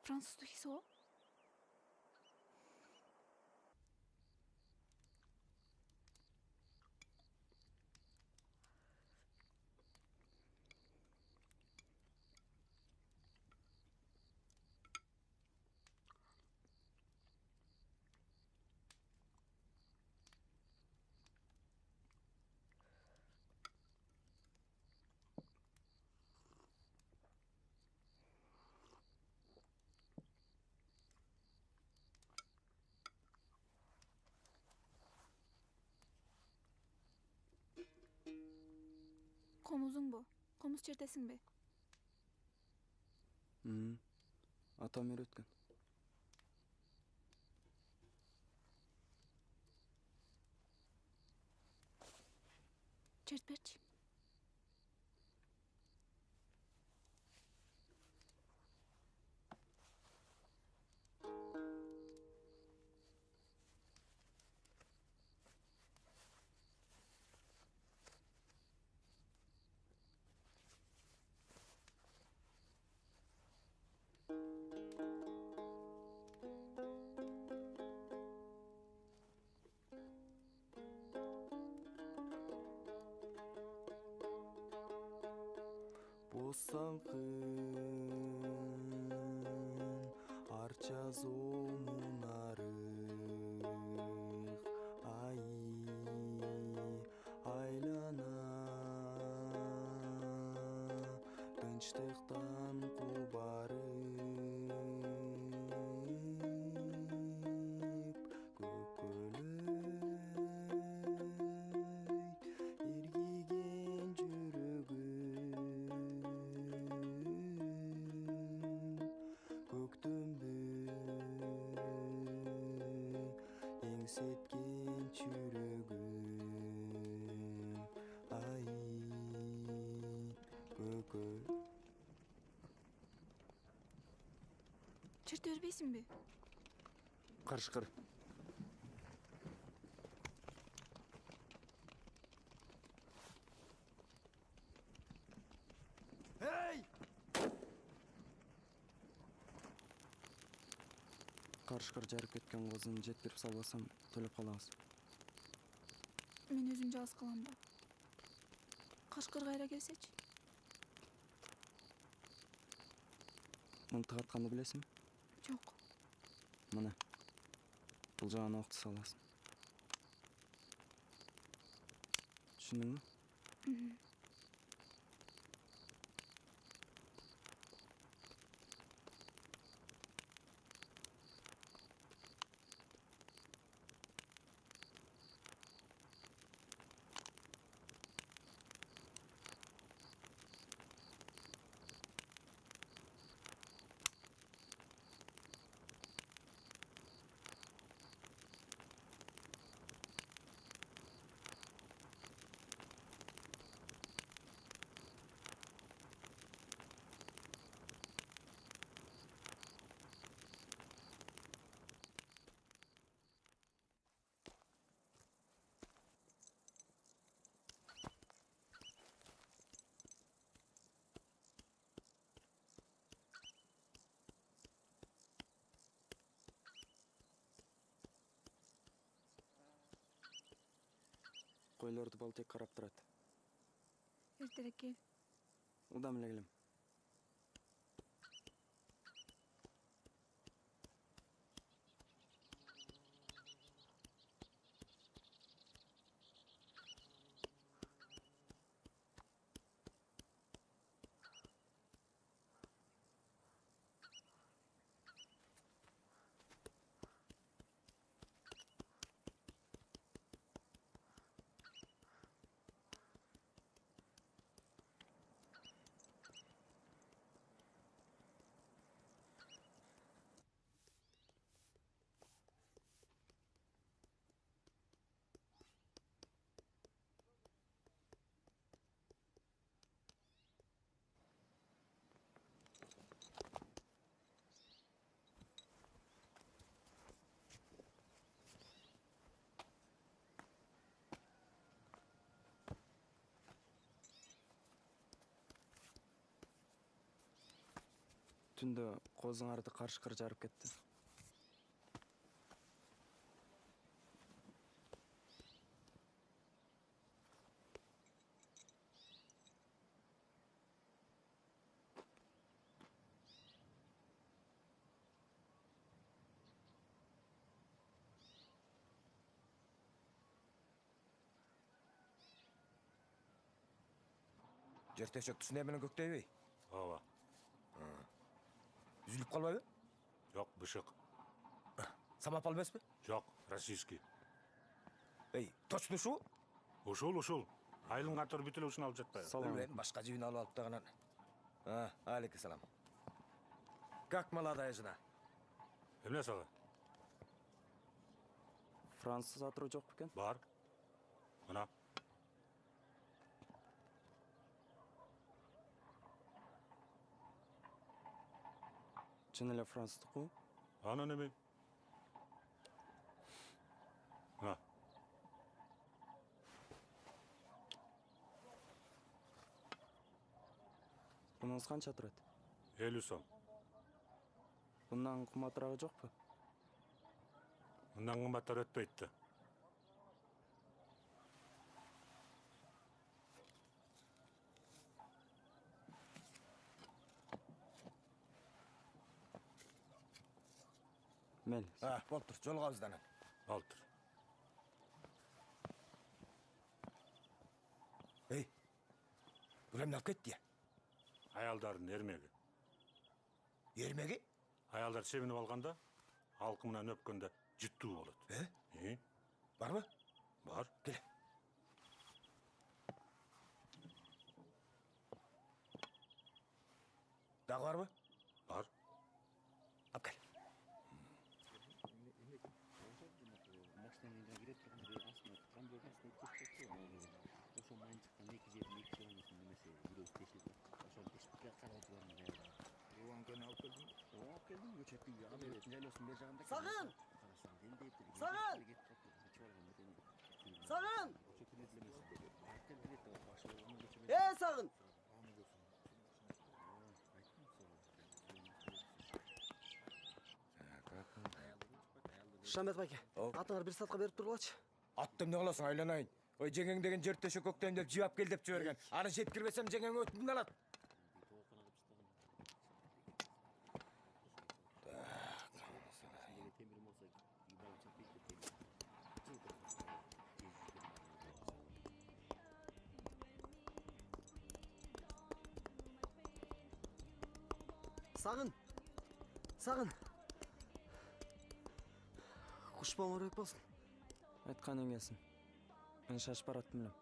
Француздук хисо? Комузуң бу? Комуз чертесиңби? Атам үйрөткөн. Чертпечи. Bosankın arça zomunarık ay aylana Тынчтыктан кубарып көкөлөй иргиген жүрөгүм көктөмдү эңсеткен чүрөгүм ай көкөй. Черте бербейсиңби? Карышкыр. Эй! Карышкыр жарып кеткен козун жеткирип салбасам төлөп калабыз. Мен өзүм жалгыз калам да. Кашкыр кайра келсечи? Мынтык атканды билесиңби? Жок. Мына. Бул жагына окту саласың. Түшүндүңбү? Койлорду Балтек карап турат. Эртерээк кел. Удам эле келем. түндө козуңарды каршы жарып кетти. Жер төшөк түсүнө менен көктөйбөй? Ооба. Үзүлүп калбайбы? Жок, бышык. Самопал эмеспи? Жок, российский. Эй, точно ушул? Ушул. Айылын катыр бүт эле ушуну алып жатпайбы? Билбейм, башка жибин алып алып дагынан. Алейкум салам. Как молодая жена? Эмне сага? Француз атыруу жок бекен? Бар. Мына. Чын эле француздукпу? Анан эме? Мына. Мунуңуз канча турат? 50 сом. Мындан кымбатырагы жокпу? Мындан кымбаттар өтпөйт да. Мел. Болуп тур, жолугабыз анан. Болуп тур. Эй, бул эмне алып кетти? Аялдардын эрмеги. Эрмеги? Аялдар чебинип алганда, алкы менен өпкөндө жыттуу болот. Барбы? Бар. Кел. Дагы барбы? Бар. Алып кел. Сагын! Сагын! Сагын! Сагын! Шамет байке, атыңар бир саатка берип тургулачы. Атты эмне кыласың, айланайын. Ой, жеңең деген жер төшөк көктөйм деп жибап кел деп жиберген. Аны жеткирбесем жеңең өтүмдүн алат. Сагын! Сагын! Куш болморбек болсун. Айтканың келсин. Мен шашып бараттым элем.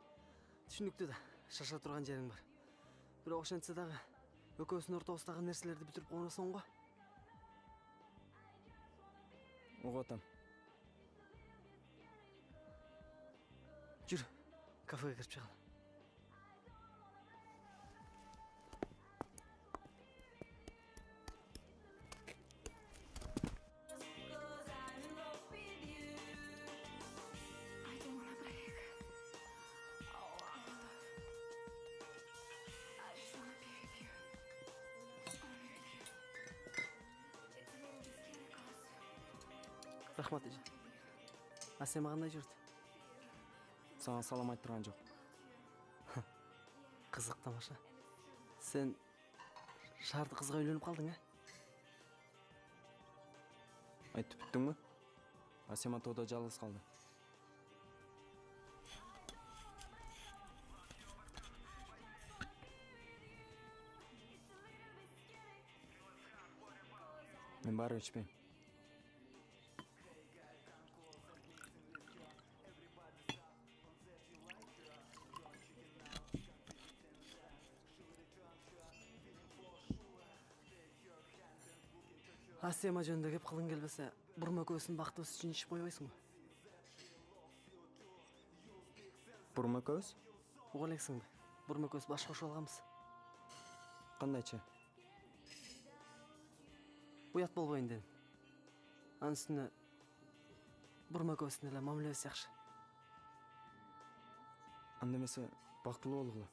Түшүнүктүү да, шаша турган жериң бар. Бирок ошентсе дагы экөөбүздүн ортобуздагы нерселерди бүтүрүп койносоң го. Угуп атам. Жүр, кафеге кирип чыгалы. Рахмат эже. Сен кандай жүрдү? Сага салам айттырган жок. Кызык тамаша. Сен шаарды кызга үйлөнүп калдың, Айтып бүттүңбү? Асема тоодо жалгыз калды. Мен баары ичпейм. Асема жөнүндө кеп кылың келбесе, бурма экөөбүздүн бактыбыз үчүн ичип койбойсуңбу? Бурма экөөбүз? Уга элексиңби? Бурма экөөбүз баш кошуп алганбыз. Кандайча? Уят болбойн дедим. Анын үстүнө бурма экөөбүздүн эле мамилебиз жакшы. Анда эмесе бактылуу болгула.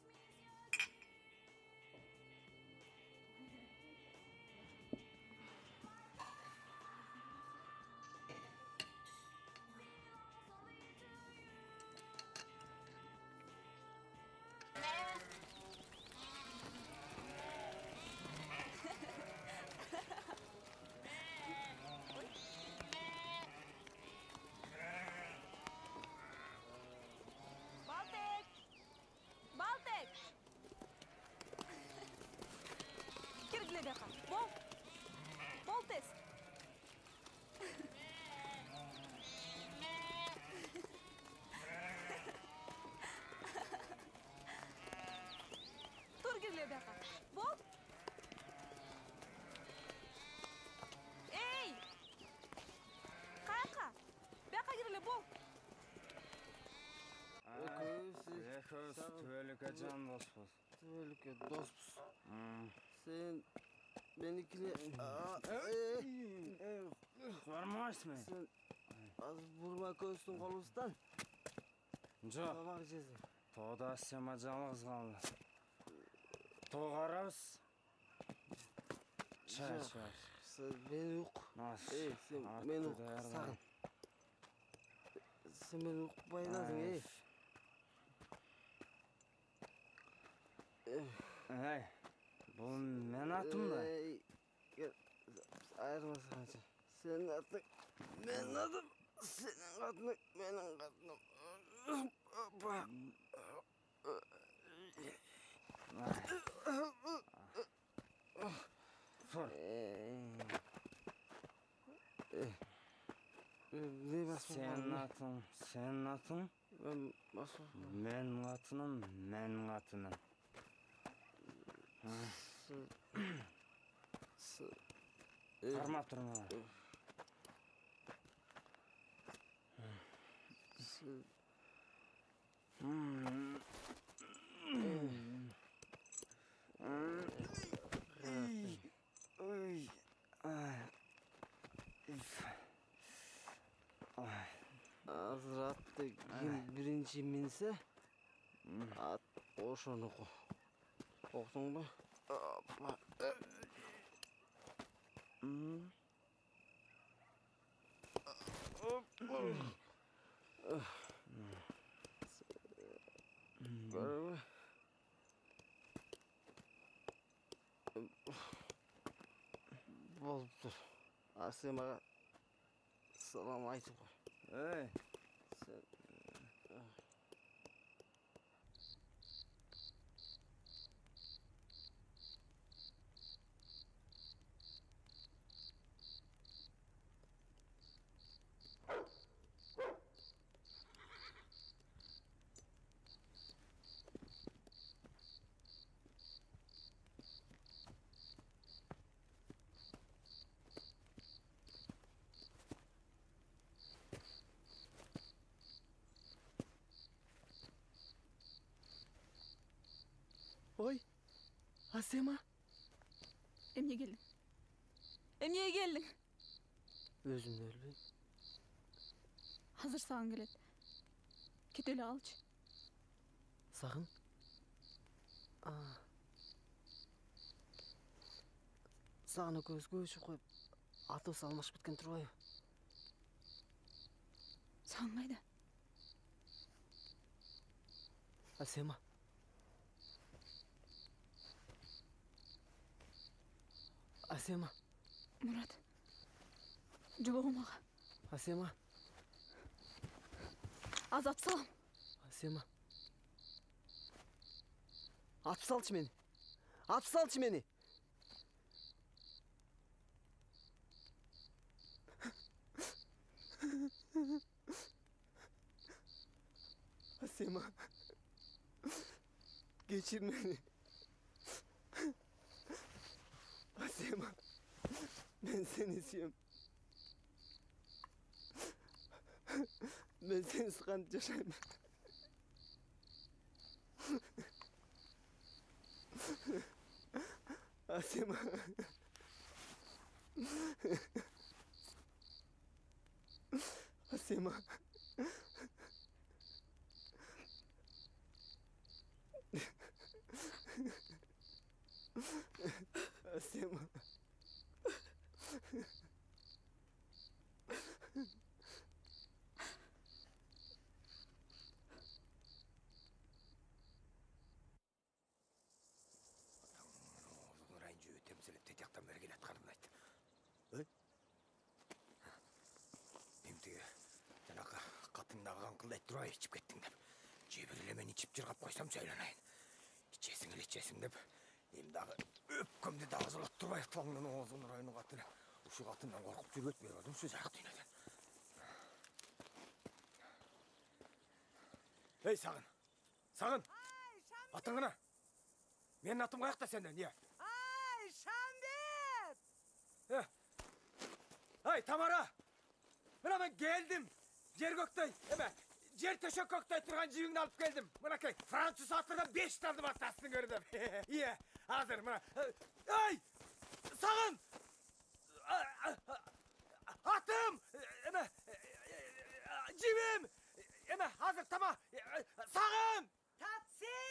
экөөбүз түбөлүккө жан доспуз. Түбөлүккө доспуз. Сен меникине бармайсың мен. Сен азыр бурма көзсүң колубуздан. Жок. Тамак жесең. Тоодо Асема жалгыз калды. Тоо карабыз. Чай чай. Sen beni yok. Sen beni yok. Sakın. Sen beni yok bayıladın Hey. Bu men atım da. Gel. Ayrılmasın hacı. Senin adın benim adım. Senin adın benim adım. Sor. Senin atın. Menin atınım, menin atınım. Karmap durma. Hazır attı kim birinci minse at oşonu ko. Korktun mu? Hoppa. Görme. Boldur. Asema salam aytıp koy. Hey. Sen... Oy, Asema. Emniye geldin? Emniye geldin? Özüm de öyle. Hazır sağın gelet. Keteli alç. Sakın. Sağına göz koyup atı salmış bitken turayı. Sağın mayda. Asema. Asema. Murat. Cubağım ağa. Asema. Azat salam. Asema. At salç beni. At salç beni. Asema. Geçir beni. Asema. Ben seni istiyorum. Ben seni sıkıntı yaşayayım. Asema. Asema. Asema. Ұрайын жүйе темселеп тетяқтан бері келет қарын айтты. Емтіге жаңағы қатындағы қаңқылдайды тұрай ішіп кеттің деп. Жебірле мен ішіп жырғап қойсам сөйленайын. İçesің деп. Емдағы өпкімді дағызылық тұрбай тұлаңнан оғызын ұрайының қатыны. Ұшы қатыннан қорқып жүріп өтмей бардым сөз ақ түйнеден. Ей, сағын! Сағын! Атың ғана! Менің атым қаяқта сенден, не? Ай, Şambet! Ay, Tamara! Mına ben geldim. Yer göktay. жер төшөк көктөй турган жибиңди алып келдим. Мынакей, француз атырдан 5 талдым атасын көрдүм. Ие, азыр мына. Ай! Сагын! Атым! Эме, жибим! Эме, азыр тама. Сагын! Tat seni.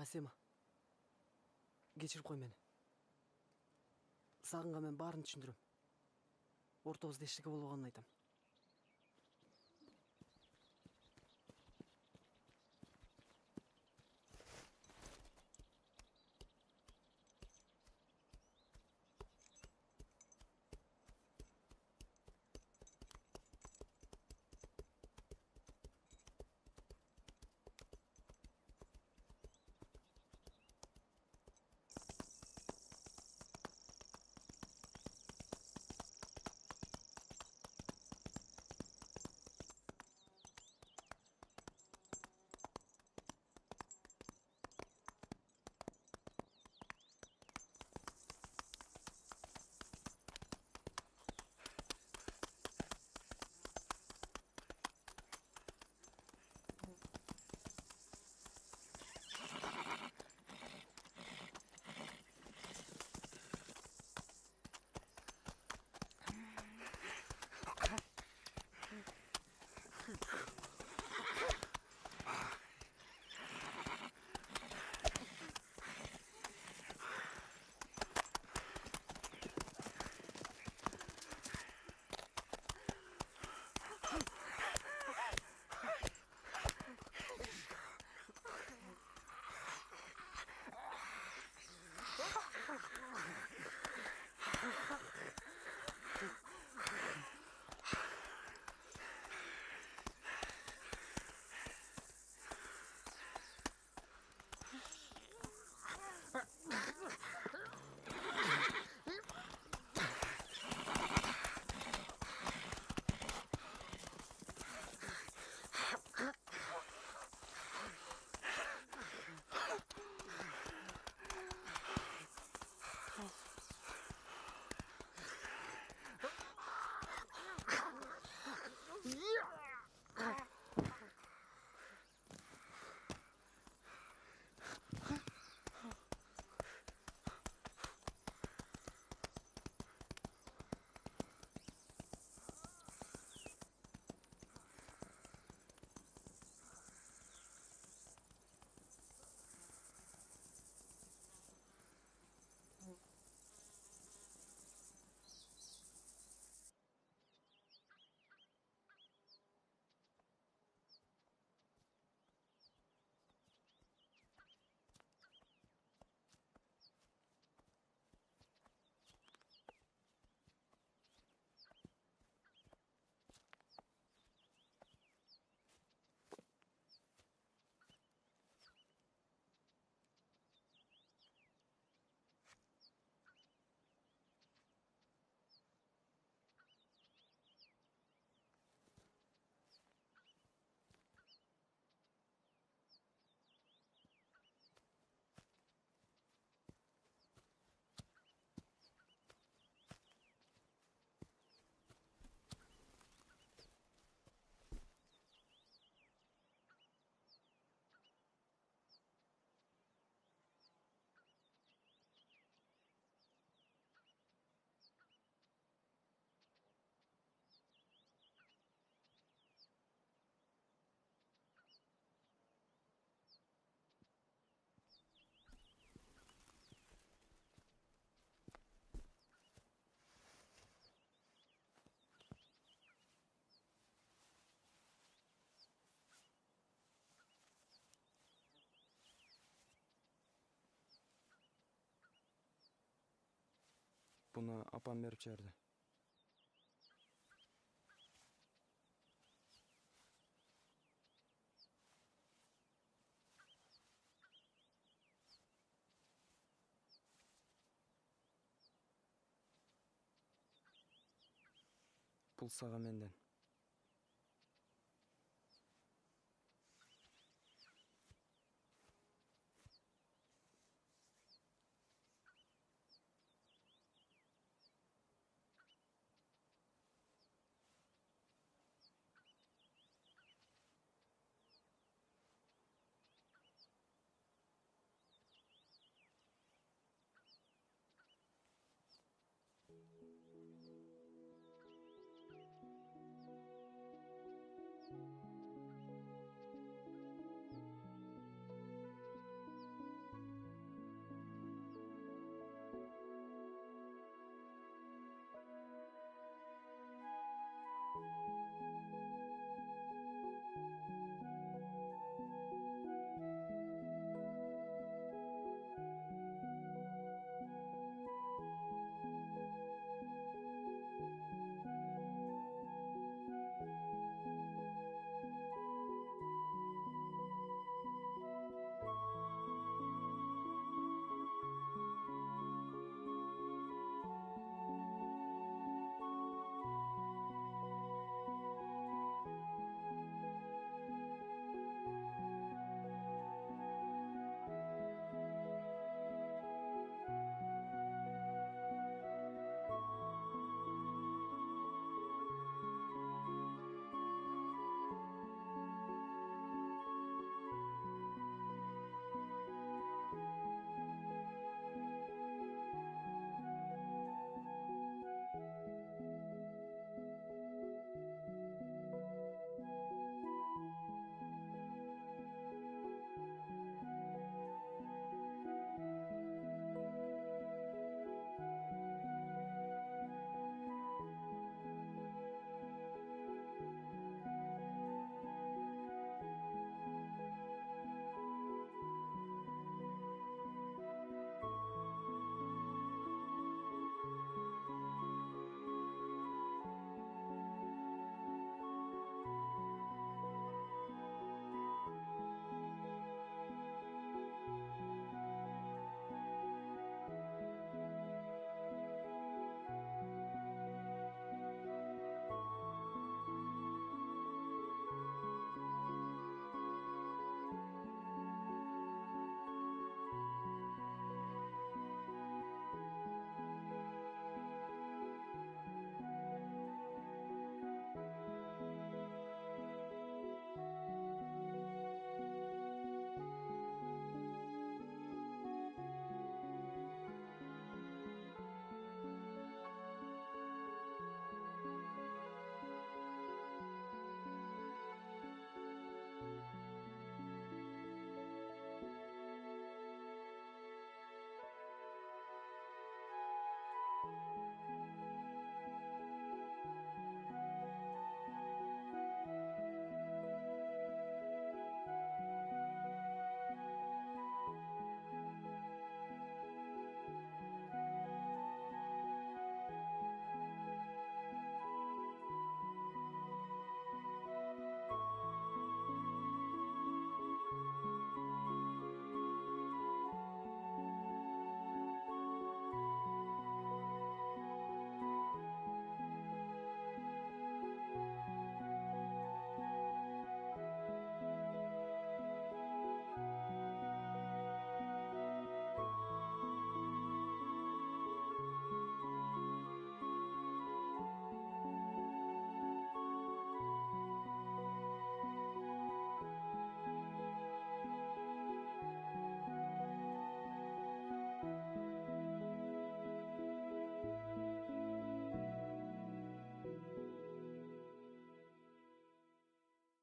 Асема, кечирип кой мени. Сагынга мен баарын түшүндүрөм. Ортобузда эчтеке болбогонун айтам. Буну апам берип жиберди. Пул сага менден.